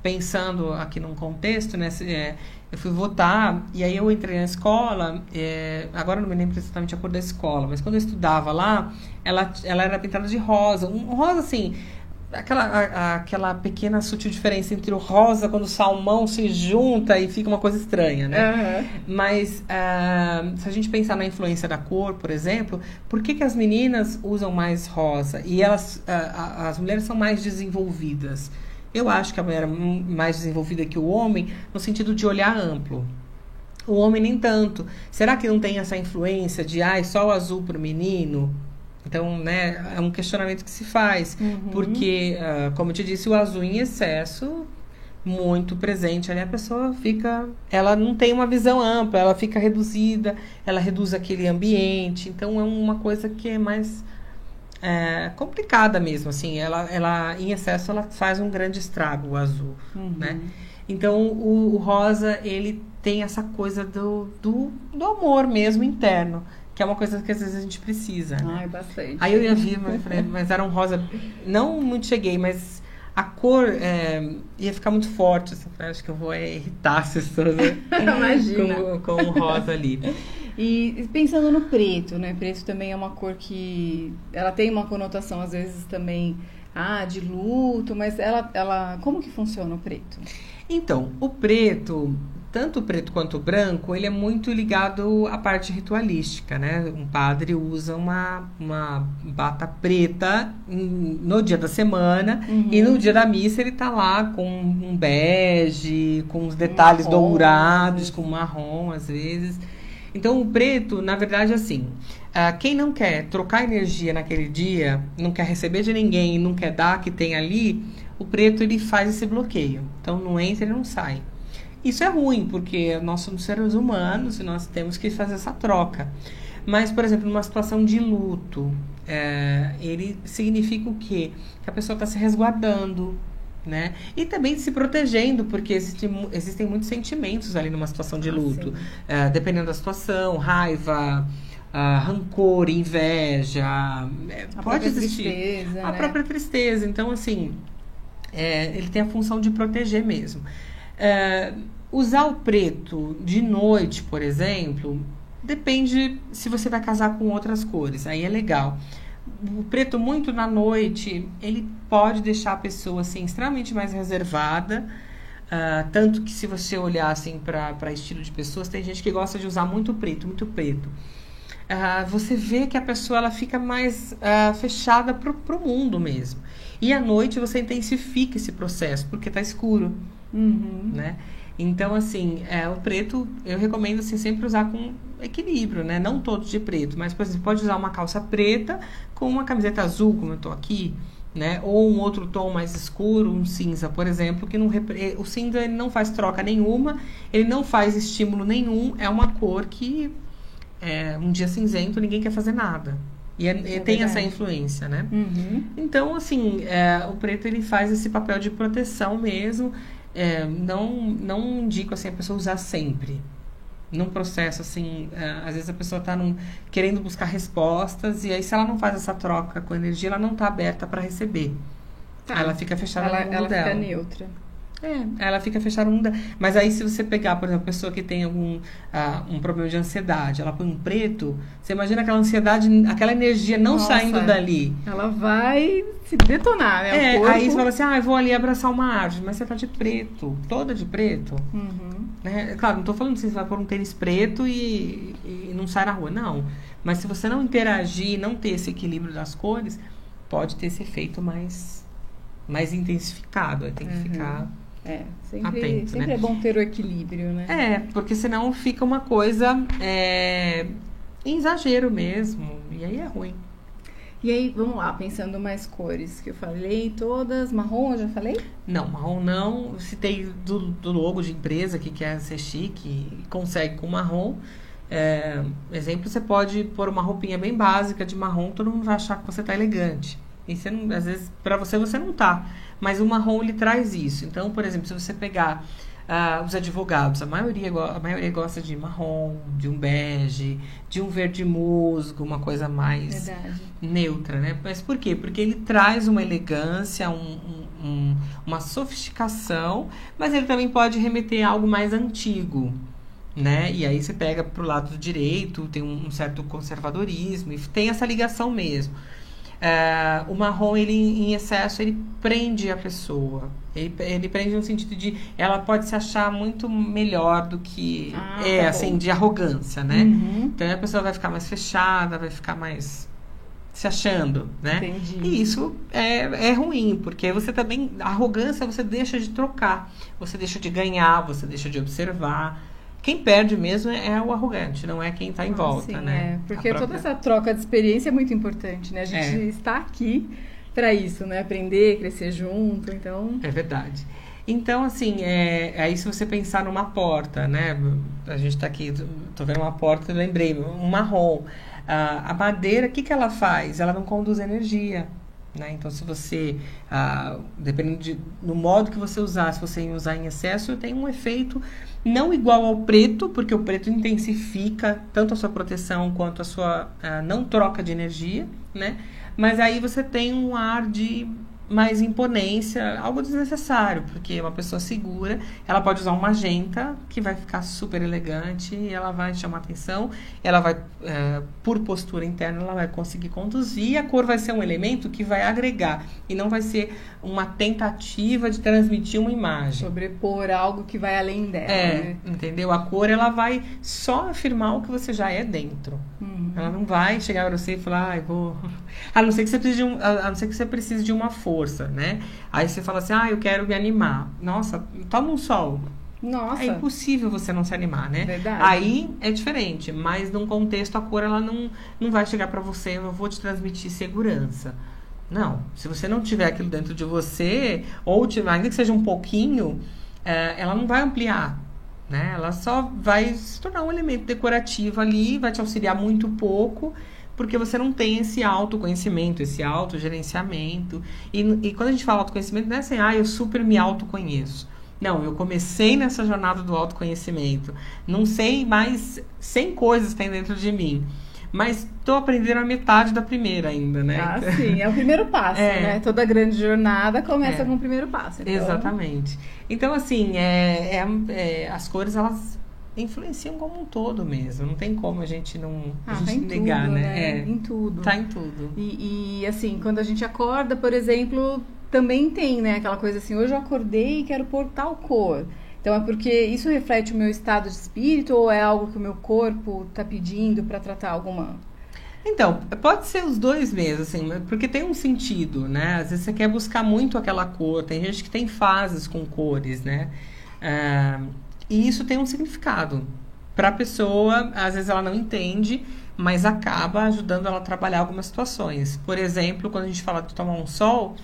S2: pensando aqui num contexto, né, eu fui votar e aí eu entrei na escola, agora não me lembro exatamente a cor da escola, mas quando eu estudava lá, ela era pintada de rosa. Um rosa, assim, aquela pequena sutil diferença entre o rosa quando o salmão se junta e fica uma coisa estranha, né? Mas se a gente pensar na influência da cor, por exemplo, por que as meninas usam mais rosa e as mulheres são mais desenvolvidas? Eu acho que a mulher é mais desenvolvida que o homem no sentido de olhar amplo. O homem nem tanto. Será que não tem essa influência de só o azul para o menino? Então, né, é um questionamento que se faz. Porque, como eu te disse, o azul em excesso, muito presente ali, a pessoa ela não tem uma visão ampla, ela fica reduzida, ela reduz aquele ambiente. Então, é uma coisa que é mais complicada mesmo, assim, ela em excesso ela faz um grande estrago, o azul, né? Então o rosa ele tem essa coisa do amor mesmo interno, que é uma coisa que às vezes a gente precisa, né?
S1: Bastante.
S2: Aí eu ia vir, mas era um rosa, não muito cheguei, mas a cor ia ficar muito forte, assim, acho que eu vou irritar as pessoas com o rosa ali.
S1: E pensando no preto, né? Preto também é uma cor que ela tem uma conotação às vezes também de luto, mas ela como que funciona o preto?
S2: Então, o preto, tanto o preto quanto o branco, ele é muito ligado à parte ritualística, né? Um padre usa uma bata preta no dia da semana e no dia da missa ele tá lá com um bege, com os detalhes dourados, com marrom às vezes. Então, o preto, na verdade, assim, quem não quer trocar energia naquele dia, não quer receber de ninguém, não quer dar que tem ali, o preto, ele faz esse bloqueio. Então, não entra e não sai. Isso é ruim, porque nós somos seres humanos e nós temos que fazer essa troca. Mas, por exemplo, numa situação de luto, ele significa o quê? Que a pessoa está se resguardando, né? E também se protegendo, porque existem muitos sentimentos ali numa situação de luto. Dependendo da situação, raiva, rancor, inveja, pode existir.
S1: Tristeza,
S2: a própria tristeza. Então, assim, ele tem a função de proteger mesmo. Usar o preto de noite, por exemplo, depende se você vai casar com outras cores. Aí é legal. O preto muito na noite, ele pode deixar a pessoa assim, extremamente mais reservada. Tanto que se você olhar assim, para estilo de pessoas, tem gente que gosta de usar muito preto, muito preto. Você vê que a pessoa ela fica mais fechada pro mundo mesmo. E à noite você intensifica esse processo, porque tá escuro. Né? Então, assim, o preto eu recomendo assim, sempre usar com equilíbrio, né? Não todos de preto, mas, por exemplo, pode usar uma calça preta com uma camiseta azul, como eu tô aqui, né? Ou um outro tom mais escuro, um cinza, por exemplo, que não o cinza ele não faz troca nenhuma, ele não faz estímulo nenhum, é uma cor que um dia cinzento ninguém quer fazer nada. E tem essa influência, né? Então, assim, o preto ele faz esse papel de proteção mesmo. Não indico assim, a pessoa usar sempre. Num processo assim, às vezes a pessoa está querendo buscar respostas e aí se ela não faz essa troca com a energia, ela não está aberta para receber. Ela fica fechada no mundo
S1: ela
S2: dela.
S1: Fica neutra.
S2: Ela fica fechada no mundo dela. Mas aí se você pegar, por exemplo, a pessoa que tem um problema de ansiedade, ela põe um preto, você imagina aquela ansiedade, aquela energia não saindo dali.
S1: Ela vai se detonar, né? O corpo.
S2: Aí você fala assim, eu vou ali abraçar uma árvore, mas você tá de preto, toda de preto. Claro, não tô falando que você vai pôr um tênis preto e não sai na rua, não. Mas se você não interagir, não ter esse equilíbrio das cores, pode ter esse efeito mais intensificado. Aí tem que ficar atento,
S1: sempre
S2: né?
S1: é bom ter o equilíbrio, né?
S2: Porque senão fica uma coisa em exagero mesmo, e aí é ruim.
S1: E aí, vamos lá, pensando mais cores, que eu falei todas, marrom eu já falei?
S2: Não, marrom não, citei do logo de empresa que quer ser chique, consegue com marrom. Exemplo, você pode pôr uma roupinha bem básica de marrom, todo mundo vai achar que você tá elegante. E você não, às vezes, para você não tá. Mas o marrom, ele traz isso. Então, por exemplo, se você pegar os advogados, a maioria gosta de marrom, de um bege, de um verde musgo, uma coisa mais neutra, né? Mas por quê? Porque ele traz uma elegância, uma sofisticação, mas ele também pode remeter a algo mais antigo, né? E aí você pega pro lado do direito, tem um certo conservadorismo, e tem essa ligação mesmo. O marrom, ele em excesso, ele prende a pessoa. Ele prende no sentido de ela pode se achar muito melhor do que assim, de arrogância, né? Então a pessoa vai ficar mais fechada, vai ficar mais se achando, né?
S1: Entendi.
S2: E isso é ruim, porque você também, a arrogância você deixa de trocar, você deixa de ganhar, você deixa de observar. Quem perde mesmo é o arrogante, não é quem está em volta,
S1: sim,
S2: né?
S1: Porque toda essa troca de experiência é muito importante, né? A gente está aqui para isso, né? Aprender, crescer junto, então...
S2: É verdade. Então, assim, aí se você pensar numa porta, né? A gente está aqui, tô vendo uma porta, lembrei, um marrom. A madeira, o que ela faz? Ela não conduz energia, né? Então, se você, dependendo no modo que você usar, se você usar em excesso, tem um efeito não igual ao preto, porque o preto intensifica tanto a sua proteção quanto a sua não troca de energia, né? Mas aí você tem um ar de mais imponência, algo desnecessário, porque uma pessoa segura, ela pode usar um magenta, que vai ficar super elegante, e ela vai chamar atenção, ela vai, por postura interna, ela vai conseguir conduzir, e a cor vai ser um elemento que vai agregar, e não vai ser uma tentativa de transmitir uma imagem.
S1: Sobrepor algo que vai além dela, né?
S2: Entendeu? A cor, ela vai só afirmar o que você já é dentro. Ela não vai chegar para você e falar, vou... A não ser que você precise de uma força, né? Aí você fala assim, eu quero me animar. Nossa, toma um sol.
S1: Nossa.
S2: É impossível você não se animar, né?
S1: Verdade.
S2: Aí é diferente, mas num contexto a cor, ela não vai chegar para você, eu vou te transmitir segurança. Não, se você não tiver aquilo dentro de você, ou ainda que seja um pouquinho, ela não vai ampliar, né? Ela só vai se tornar um elemento decorativo ali, vai te auxiliar muito pouco, porque você não tem esse autoconhecimento, esse autogerenciamento. E quando a gente fala autoconhecimento, não é assim, eu super me autoconheço. Não, eu comecei nessa jornada do autoconhecimento. Não sei mais 100 coisas que tem dentro de mim. Mas estou aprendendo a metade da primeira ainda, né?
S1: Sim, é o primeiro passo, né? Toda grande jornada começa com o primeiro passo. Então...
S2: Exatamente. Então, assim, as cores, elas influenciam como um todo mesmo. Não tem como a gente não negar,
S1: tudo,
S2: né?
S1: Em tudo.
S2: Tá em tudo.
S1: E, assim, quando a gente acorda, por exemplo, também tem, né? Aquela coisa assim, hoje eu acordei e quero pôr tal cor. Então, é porque isso reflete o meu estado de espírito ou é algo que o meu corpo está pedindo para tratar alguma...
S2: Então, pode ser os dois mesmo, assim, porque tem um sentido, né? Às vezes você quer buscar muito aquela cor, tem gente que tem fases com cores, né? E isso tem um significado. Para a pessoa, às vezes ela não entende, mas acaba ajudando ela a trabalhar algumas situações. Por exemplo, quando a gente fala de tomar um sol...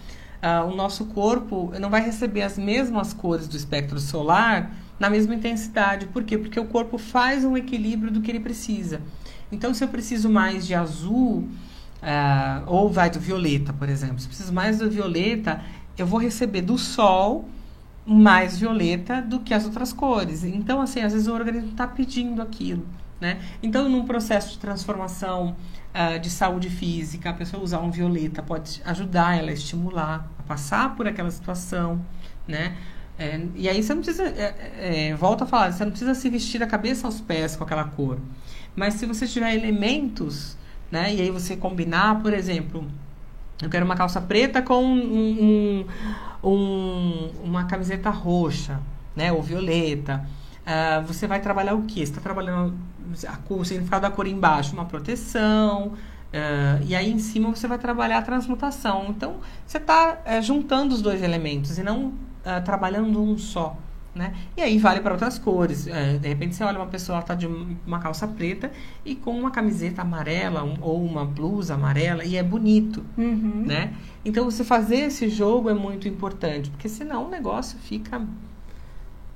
S2: o nosso corpo não vai receber as mesmas cores do espectro solar na mesma intensidade. Por quê? Porque o corpo faz um equilíbrio do que ele precisa. Então, se eu preciso mais de azul, ou vai do violeta, por exemplo. Se eu preciso mais do violeta, eu vou receber do sol mais violeta do que as outras cores. Então, assim, às vezes o organismo está pedindo aquilo, né? Então, num processo de transformação de saúde física, a pessoa usar um violeta pode ajudar ela a estimular, a passar por aquela situação, né? E aí você não precisa, volto a falar, você não precisa se vestir da cabeça aos pés com aquela cor. Mas se você tiver elementos, né? E aí você combinar, por exemplo, eu quero uma calça preta com uma camiseta roxa, né? Ou violeta. Você vai trabalhar o quê? Você está trabalhando o significado da cor embaixo, uma proteção, e aí em cima você vai trabalhar a transmutação. Então, você está juntando os dois elementos e não trabalhando um só, né? E aí vale para outras cores. De repente você olha uma pessoa, ela está de uma calça preta e com uma camiseta amarela ou uma blusa amarela, e é bonito, né? Então, você fazer esse jogo é muito importante, porque senão o negócio fica...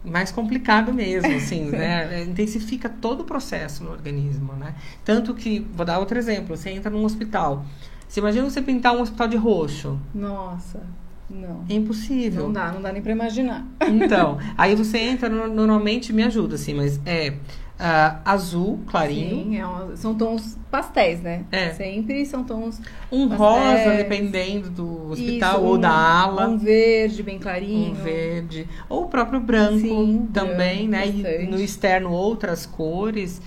S2: mais complicado mesmo, assim, né? Intensifica todo o processo no organismo, né? Tanto que, vou dar outro exemplo, você entra num hospital. Você imagina você pintar um hospital de roxo?
S1: Nossa, não.
S2: É impossível.
S1: Não dá nem pra imaginar.
S2: Então, aí você entra, normalmente me ajuda, assim, mas azul, clarinho.
S1: Sim, são tons pastéis, né? Sempre são tons
S2: um
S1: pastéis.
S2: Rosa, dependendo do hospital, ou da ala.
S1: Um verde bem clarinho.
S2: Um verde. Ou o próprio branco também, né? E no externo outras cores.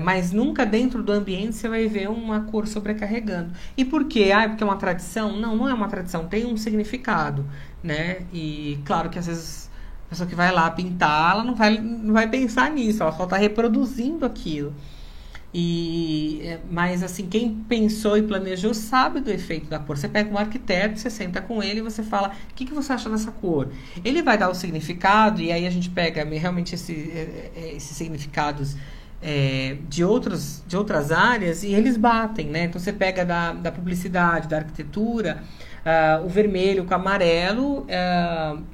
S2: Mas nunca dentro do ambiente você vai ver uma cor sobrecarregando. E por quê? Porque é uma tradição? Não é uma tradição, tem um significado, né? E claro que às vezes a pessoa que vai lá pintar, ela não vai pensar nisso, ela só está reproduzindo aquilo. Mas assim, quem pensou e planejou sabe do efeito da cor. Você pega um arquiteto, você senta com ele e você fala, o que você acha dessa cor? Ele vai dar o significado, e aí a gente pega realmente esses significados de outras áreas, e eles batem, né? Então você pega da publicidade, da arquitetura, o vermelho com o amarelo,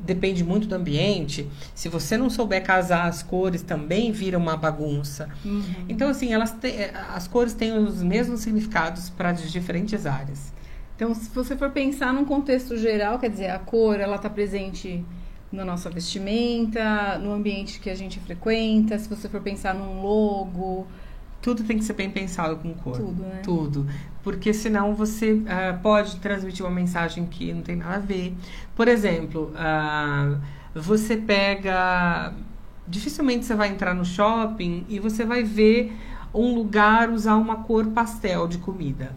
S2: depende muito do ambiente. Se você não souber casar as cores, também vira uma bagunça. Então, assim, as cores têm os mesmos significados para as diferentes áreas.
S1: Então, se você for pensar num contexto geral, quer dizer, a cor, ela está presente na nossa vestimenta, no ambiente que a gente frequenta, se você for pensar num logo...
S2: Tudo tem que ser bem pensado com cor.
S1: Tudo, né?
S2: Tudo. Porque senão você pode transmitir uma mensagem que não tem nada a ver. Por exemplo, você pega... Dificilmente você vai entrar no shopping e você vai ver um lugar usar uma cor pastel de comida.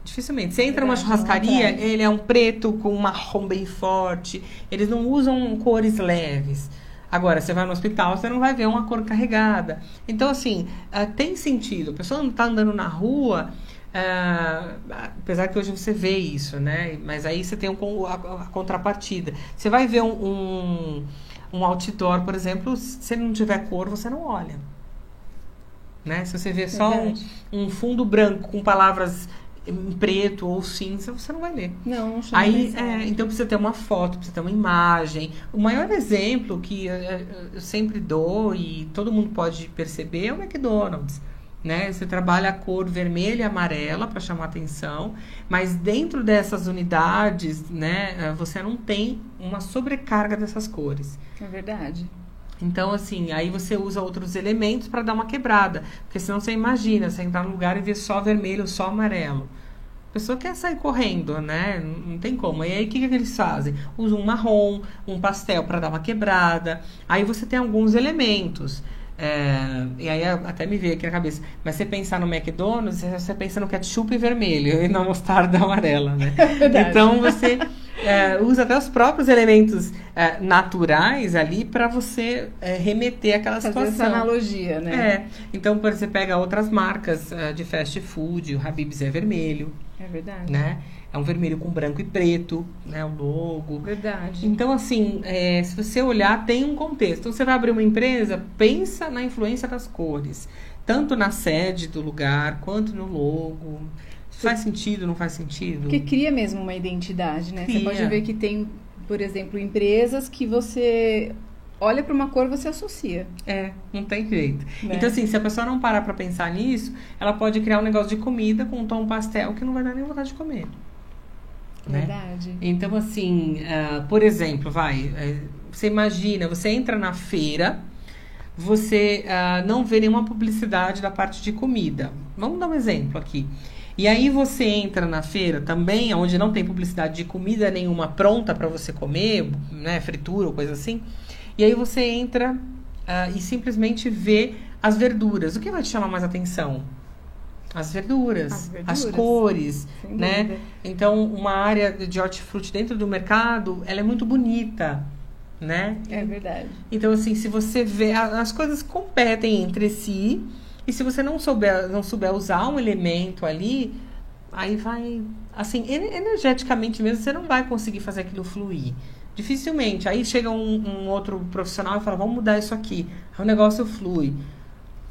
S2: Dificilmente. Você entra numa churrascaria, ele é um preto com um marrom bem forte. Eles não usam cores leves. Agora, você vai no hospital, você não vai ver uma cor carregada. Então, assim, tem sentido. A pessoa não está andando na rua, apesar que hoje você vê isso, né? Mas aí você tem a contrapartida. Você vai ver um outdoor, por exemplo, se não tiver cor, você não olha. Né? Se você vê só um fundo branco com palavras em preto ou cinza, você não vai ler.
S1: Não chama
S2: aí então precisa ter uma foto, precisa ter uma imagem. O maior exemplo que eu sempre dou e todo mundo pode perceber é o McDonald's, né? Você trabalha a cor vermelha e amarela para chamar atenção, mas dentro dessas unidades, né, você não tem uma sobrecarga dessas cores.
S1: É verdade.
S2: Então, assim, aí você usa outros elementos para dar uma quebrada. Porque senão você imagina, você entrar num lugar e ver só vermelho, só amarelo. A pessoa quer sair correndo, né? Não tem como. E aí, o que eles fazem? Usam um marrom, um pastel para dar uma quebrada. Aí você tem alguns elementos. E aí até me veio aqui na cabeça. Mas você pensar no McDonald's, você pensa no ketchup vermelho e na mostarda amarela, né?
S1: Verdade.
S2: Então, você usa até os próprios elementos naturais ali para você remeter àquela
S1: Fazer
S2: situação.
S1: essa analogia, né?
S2: Então, por exemplo, você pega outras marcas de fast food, o Habib's é vermelho.
S1: É verdade.
S2: Né? É um vermelho com branco e preto, né? O logo.
S1: Verdade.
S2: Então, assim, se você olhar, tem um contexto. Então, você vai abrir uma empresa, pensa na influência das cores. Tanto na sede do lugar, quanto no logo. Faz sentido, não faz sentido?
S1: Porque cria mesmo uma identidade, né?
S2: Cria.
S1: Você pode ver que tem, por exemplo, empresas que você olha para uma cor e você associa.
S2: Não tem jeito.
S1: Né?
S2: Então, assim, se a pessoa não parar pra pensar nisso, ela pode criar um negócio de comida com um tom pastel que não vai dar nem vontade de comer. Né?
S1: Verdade.
S2: Então, assim, por exemplo, você imagina, você entra na feira, você não vê nenhuma publicidade da parte de comida. Vamos dar um exemplo aqui. E aí você entra na feira também, onde não tem publicidade de comida nenhuma pronta para você comer, né, fritura ou coisa assim. E aí você entra e simplesmente vê as verduras. O que vai te chamar mais atenção? As verduras, as cores, né? Então, uma área de hortifruti dentro do mercado, ela é muito bonita, né?
S1: É verdade.
S2: Então, assim, se você vê, as coisas competem entre si, e se você não souber usar um elemento ali, aí vai, assim, energeticamente mesmo, você não vai conseguir fazer aquilo fluir. Dificilmente. Aí chega um outro profissional e fala, vamos mudar isso aqui. Aí o negócio flui.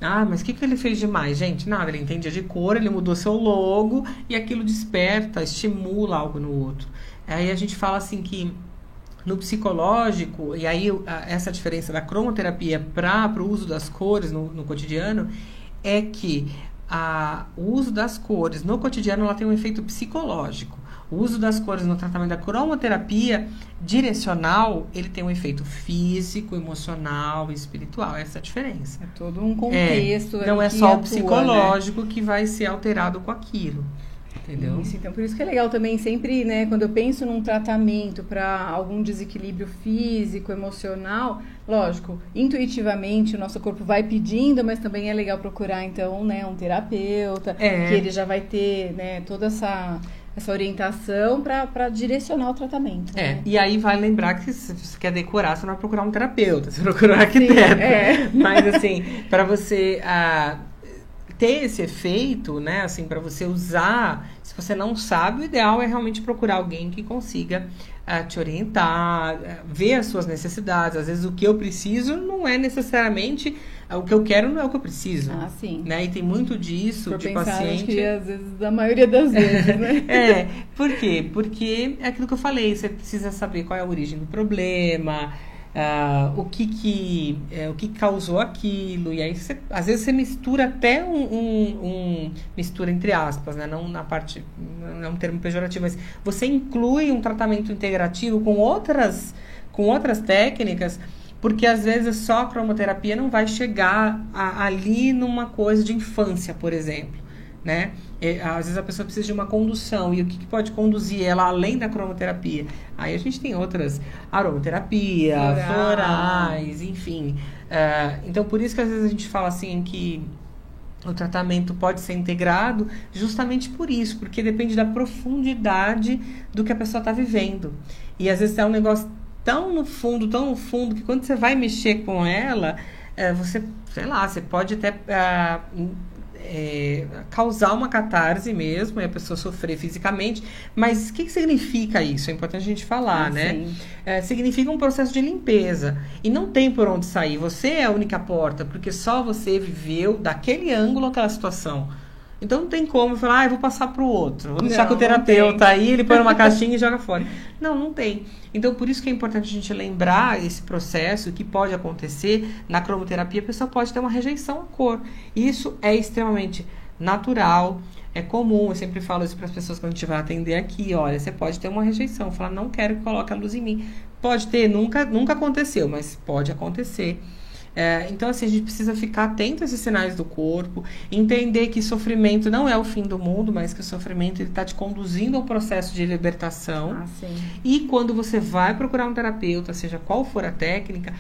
S2: Ah, mas o que ele fez demais? Gente, nada, ele entendia de cor, ele mudou seu logo e aquilo desperta, estimula algo no outro. Aí a gente fala assim que no psicológico, e aí essa diferença da cromoterapia para o uso das cores no cotidiano, é que o uso das cores no cotidiano ela tem um efeito psicológico. O uso das cores no tratamento da cromoterapia direcional, ele tem um efeito físico, emocional e espiritual. Essa é a diferença.
S1: É todo um contexto.
S2: Não é só o psicológico, né, que vai ser alterado com aquilo. Entendeu?
S1: Isso, então por isso que é legal também sempre, né, quando eu penso num tratamento para algum desequilíbrio físico, emocional, lógico, intuitivamente o nosso corpo vai pedindo, mas também é legal procurar então, né, um terapeuta, que ele já vai ter, né, toda essa orientação para direcionar o tratamento. Né?
S2: E aí vai lembrar que se você quer decorar, você não vai procurar um terapeuta, você vai procurar um arquiteto. Mas assim, para você ter esse efeito, né, assim, para você usar, se você não sabe, o ideal é realmente procurar alguém que consiga te orientar, ver as suas necessidades. Às vezes o que eu preciso não é necesariamente o que eu quero, não é o que eu preciso.
S1: Ah, sim.
S2: Né? E tem muito disso de paciente.
S1: Acho que às vezes, da maioria das vezes, né?
S2: Por quê? Porque é aquilo que eu falei, você precisa saber qual é a origem do problema, o que causou aquilo, e aí às vezes você mistura até mistura entre aspas, né? Não na parte, não é um termo pejorativo, mas você inclui um tratamento integrativo com outras técnicas, porque às vezes só a cromoterapia não vai chegar ali numa coisa de infância, por exemplo, né? Às vezes a pessoa precisa de uma condução, e o que pode conduzir ela além da cromoterapia? Aí a gente tem outras, aromaterapia, florais, enfim. Então por isso que às vezes a gente fala assim que o tratamento pode ser integrado, justamente por isso, porque depende da profundidade do que a pessoa está vivendo. E às vezes é um negócio tão no fundo, que quando você vai mexer com ela, você, sei lá, você pode até causar uma catarse mesmo, e a pessoa sofrer fisicamente, mas o que significa isso? É importante a gente falar, né? Significa um processo de limpeza, e não tem por onde sair, você é a única porta, porque só você viveu daquele ângulo aquela situação. Então não tem como falar, eu vou passar pro outro. Vou deixar com o
S1: Não
S2: terapeuta
S1: tem.
S2: aí, ele põe numa caixinha e joga fora. Não tem. Então por isso que é importante a gente lembrar esse processo que pode acontecer na cromoterapia. A pessoa pode ter uma rejeição à cor. Isso é extremamente natural, é comum. Eu sempre falo isso para as pessoas quando a gente vai atender aqui. Olha, você pode ter uma rejeição. Falar, não quero que coloque a luz em mim. Pode ter, nunca aconteceu, mas pode acontecer. Então, assim, a gente precisa ficar atento a esses sinais do corpo, entender que sofrimento não é o fim do mundo, mas que o sofrimento está te conduzindo a um processo de libertação.
S1: Sim.
S2: E quando você vai procurar um terapeuta, seja qual for a técnica,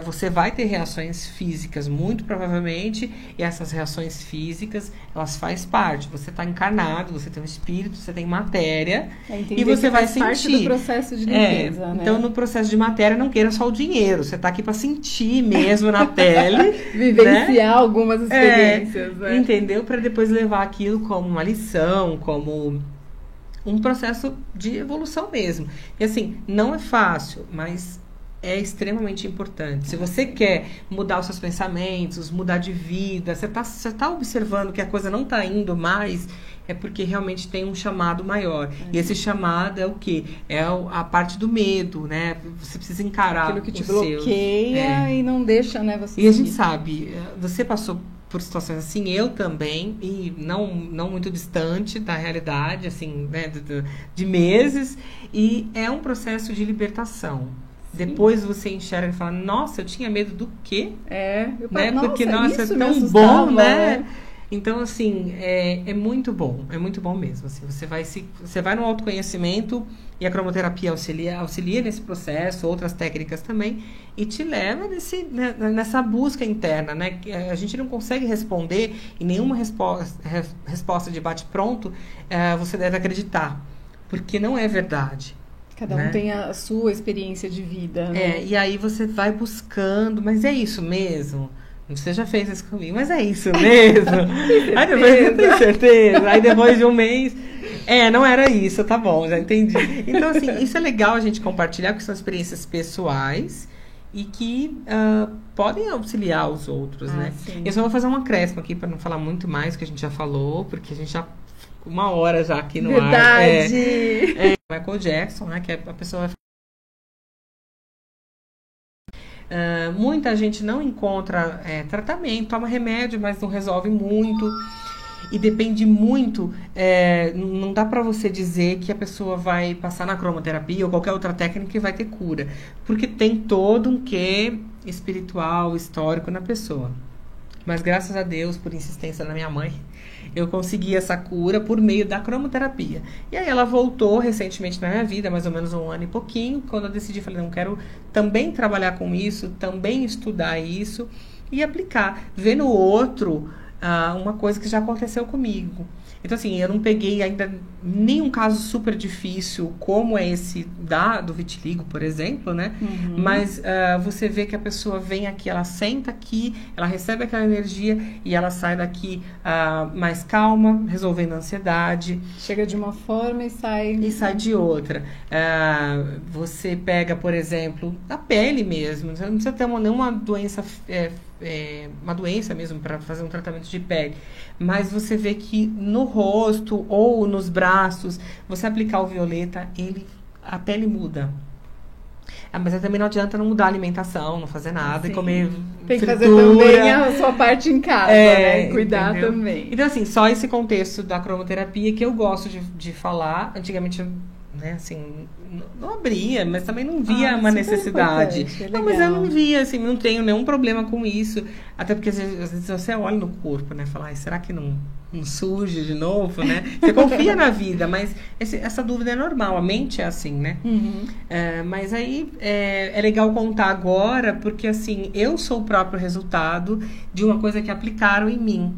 S2: você vai ter reações físicas, muito provavelmente, e essas reações físicas, elas fazem parte. Você está encarnado, você tem um espírito, você tem matéria, e você vai sentir.
S1: Parte do processo de limpeza, né?
S2: Então, no processo de matéria, não queira só o dinheiro. Você está aqui para sentir mesmo na pele.
S1: Vivenciar,
S2: né?
S1: algumas experiências, né?
S2: Entendeu? Para depois levar aquilo como uma lição, como um processo de evolução mesmo. E assim, não é fácil, mas é extremamente importante. Se você quer mudar os seus pensamentos, mudar de vida, você tá observando que a coisa não está indo mais, é porque realmente tem um chamado maior. E esse chamado é o quê? É a parte do medo, né? Você precisa encarar
S1: aquilo que te bloqueia e não deixa, né, você
S2: E a gente sabe, você passou por situações assim, eu também, e não muito distante da realidade, assim, né, de meses, e é um processo de libertação. Depois você enxerga e fala, nossa, eu tinha medo do quê?
S1: Né?
S2: Porque, nossa, é
S1: isso
S2: tão
S1: me
S2: bom, né? Então, assim, é muito bom mesmo. Assim, você vai no autoconhecimento e a cromoterapia auxilia nesse processo, outras técnicas também, e te leva nessa busca interna, né? Que a gente não consegue responder e nenhuma resposta de bate-pronto você deve acreditar, porque não é verdade.
S1: Cada um tem a sua experiência de vida, né?
S2: E aí você vai buscando, mas é isso mesmo? Você já fez isso comigo, mas é isso mesmo? Aí depois você tem certeza. Aí depois de um mês, não era isso, tá bom, já entendi. Então, assim, isso é legal a gente compartilhar, porque são experiências pessoais e que podem auxiliar os outros, né?
S1: Sim.
S2: Eu só vou fazer um acréscimo aqui para não falar muito mais do que a gente já falou, porque a gente já uma hora já aqui no ar. Michael Jackson, né? Que a pessoa muita gente não encontra tratamento, toma remédio, mas não resolve muito. E depende muito, não dá pra você dizer que a pessoa vai passar na cromoterapia ou qualquer outra técnica e vai ter cura. Porque tem todo um quê espiritual, histórico na pessoa. Mas graças a Deus, por insistência da minha mãe, eu consegui essa cura por meio da cromoterapia. E aí ela voltou recentemente na minha vida, mais ou menos 1 ano e pouquinho, quando eu decidi, falei, não, quero também trabalhar com isso, também estudar isso e aplicar, ver no outro uma coisa que já aconteceu comigo. Então, assim, eu não peguei ainda nenhum caso super difícil, como é esse do vitiligo, por exemplo, né?
S1: Uhum.
S2: Mas você vê que a pessoa vem aqui, ela senta aqui, ela recebe aquela energia e ela sai daqui mais calma, resolvendo a ansiedade.
S1: Chega de uma forma e sai
S2: de outra. Você pega, por exemplo, a pele mesmo. Você não precisa ter nenhuma doença, uma doença mesmo para fazer um tratamento de pele. Mas você vê que no rosto ou nos braços, você aplicar o violeta, a pele muda. Mas também não adianta não mudar a alimentação, não fazer nada e comer
S1: tem que
S2: fritura.
S1: fazer também a sua parte em casa, né? E cuidar também.
S2: Então, assim, só esse contexto da cromoterapia que eu gosto de falar. Antigamente, né, assim, não abria, mas também não via uma necessidade. Não, mas eu não via, assim, não tenho nenhum problema com isso. Até porque às vezes você olha no corpo, né? Fala, será que não surge de novo, né? Você confia na vida, mas essa dúvida é normal, a mente é assim, né?
S1: Uhum.
S2: Mas aí é legal contar agora, porque assim, eu sou o próprio resultado de uma coisa que aplicaram em mim.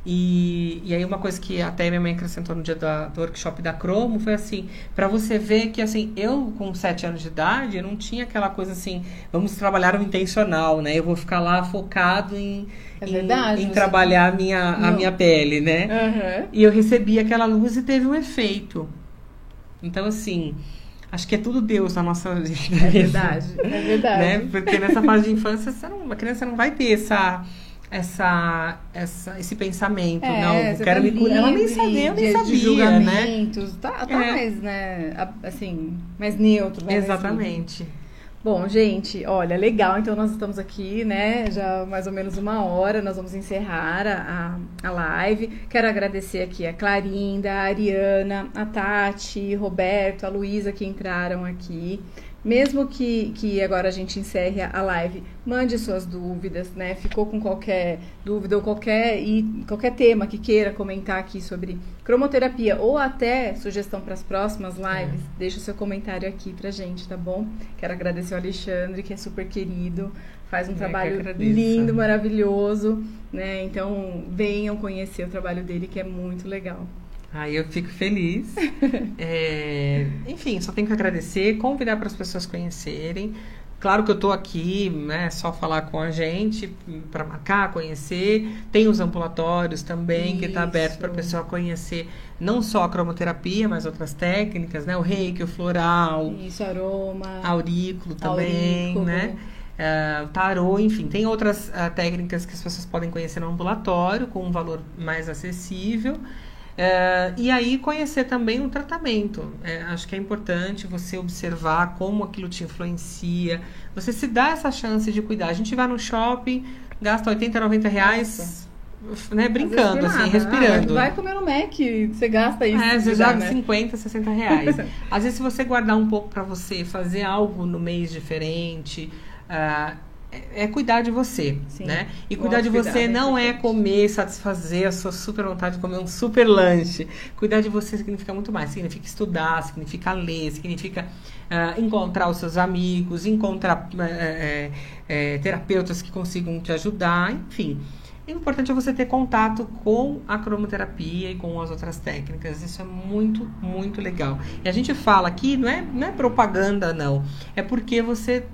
S2: E aí uma coisa que até minha mãe acrescentou no dia do workshop da Cromo foi assim, para você ver que assim, eu com 7 anos de idade, eu não tinha aquela coisa assim, vamos trabalhar o intencional, né? Eu vou ficar lá focado em trabalhar a minha pele, né?
S1: Uhum.
S2: E eu recebi aquela luz e teve um efeito. Então assim, acho que é tudo Deus na nossa vida.
S1: É verdade.
S2: Né? Porque nessa fase de infância, a criança não vai ter esse pensamento.
S1: É,
S2: Não, eu
S1: você
S2: quero
S1: tá
S2: me curar. Ela nem
S1: livre
S2: sabia, eu nem
S1: de
S2: sabia, né?
S1: julgamentos, tá mais, né, assim, mais neutro, né?
S2: Exatamente.
S1: Bom, gente, olha, legal, então nós estamos aqui, né, já mais ou menos 1 hora, nós vamos encerrar a live. Quero agradecer aqui a Clarinda, a Ariana, a Tati, Roberto, a Luísa que entraram aqui. Mesmo que agora a gente encerre a live, mande suas dúvidas, né? Ficou com qualquer dúvida ou qualquer tema que queira comentar aqui sobre cromoterapia ou até sugestão para as próximas lives, deixa o seu comentário aqui pra gente, tá bom? Quero agradecer ao Alexandre, que é super querido, faz um trabalho lindo, maravilhoso, né? Então, venham conhecer o trabalho dele, que é muito legal.
S2: Aí eu fico feliz. Enfim, só tenho que agradecer, convidar para as pessoas conhecerem. Claro que eu estou aqui, né, só falar com a gente para marcar, conhecer. Tem os ambulatórios também, que está aberto para a pessoa conhecer não só a cromoterapia, mas outras técnicas, né? O reiki, o floral.
S1: Isso, aroma.
S2: Aurículo também, né? Tarô, enfim, tem outras técnicas que as pessoas podem conhecer no ambulatório com um valor mais acessível. E aí conhecer também o tratamento. Acho que é importante você observar como aquilo te influencia. Você se dá essa chance de cuidar. A gente vai no shopping, gasta 80, 90 reais, né, brincando, assim, respirando.
S1: Vai comer no Mac, você gasta isso.
S2: Às vezes já 50, 60 reais. Às vezes se você guardar um pouco para você, fazer algo no mês diferente, cuidar de você, sim, né? E cuidar de você não é comer, satisfazer a sua super vontade de comer um super lanche. Cuidar de você significa muito mais. Significa estudar, significa ler, significa encontrar os seus amigos, encontrar terapeutas que consigam te ajudar, enfim. O importante é você ter contato com a cromoterapia e com as outras técnicas. Isso é muito, muito legal. E a gente fala aqui, não é propaganda, não. É porque você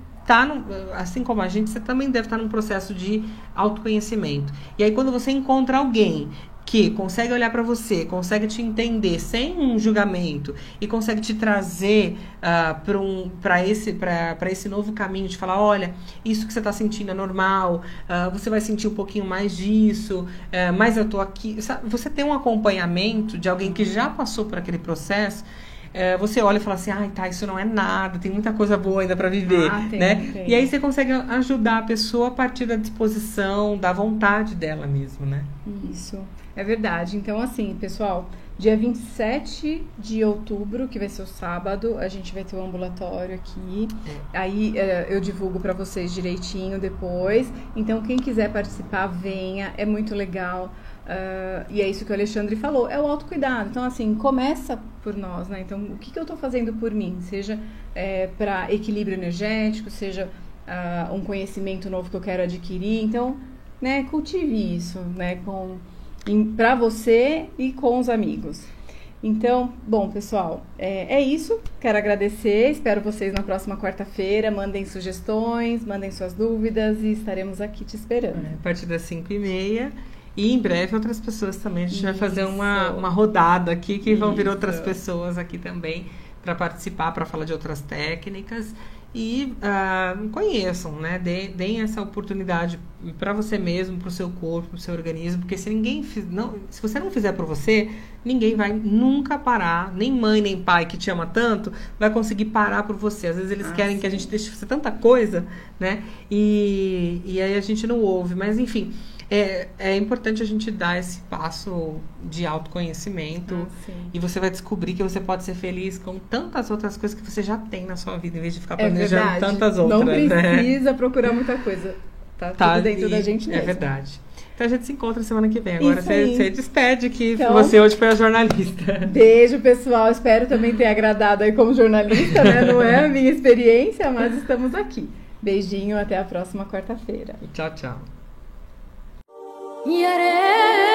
S2: assim como a gente, você também deve estar num processo de autoconhecimento. E aí, quando você encontra alguém que consegue olhar para você, consegue te entender sem um julgamento e consegue te trazer para esse novo caminho de falar, olha, isso que você está sentindo é normal, você vai sentir um pouquinho mais disso, mas eu tô aqui. Você tem um acompanhamento de alguém que já passou por aquele processo. Você olha e fala assim, isso não é nada, tem muita coisa boa ainda para viver, né? Tem. E aí você consegue ajudar a pessoa a partir da disposição, da vontade dela mesmo, né?
S1: Isso, é verdade. Então, assim, pessoal, dia 27 de outubro, que vai ser o sábado, a gente vai ter um ambulatório aqui. Aí eu divulgo para vocês direitinho depois. Então, quem quiser participar, venha, é muito legal. E é isso que o Alexandre falou, é o autocuidado. Então, assim, começa por nós, né? Então, o que eu estou fazendo por mim? Seja para equilíbrio energético, seja um conhecimento novo que eu quero adquirir. Então, né, cultive isso, né, para você e com os amigos. Então, bom, pessoal, é isso. Quero agradecer, espero vocês na próxima quarta-feira. Mandem sugestões, mandem suas dúvidas e estaremos aqui te esperando.
S2: A partir das 5h30. E em breve outras pessoas também. A gente vai fazer uma rodada aqui, que vão vir outras pessoas aqui também para participar, para falar de outras técnicas. E conheçam, né? Deem essa oportunidade para você mesmo, para o seu corpo, para o seu organismo. Porque se você não fizer por você, ninguém vai nunca parar. Nem mãe, nem pai que te ama tanto vai conseguir parar por você. Às vezes eles querem que a gente deixe fazer tanta coisa, né? E aí a gente não ouve. Mas enfim... É importante a gente dar esse passo de autoconhecimento e você vai descobrir que você pode ser feliz com tantas outras coisas que você já tem na sua vida, em vez de ficar planejando tantas outras.
S1: Não precisa procurar muita coisa. Tá tudo dentro da gente mesmo.
S2: É verdade. Então a gente se encontra semana que vem. Agora você despede que você hoje foi a jornalista.
S1: Beijo, pessoal. Espero também ter agradado aí como jornalista, né? Não é a minha experiência, mas estamos aqui. Beijinho, até a próxima quarta-feira.
S2: Tchau, tchau.
S3: Yare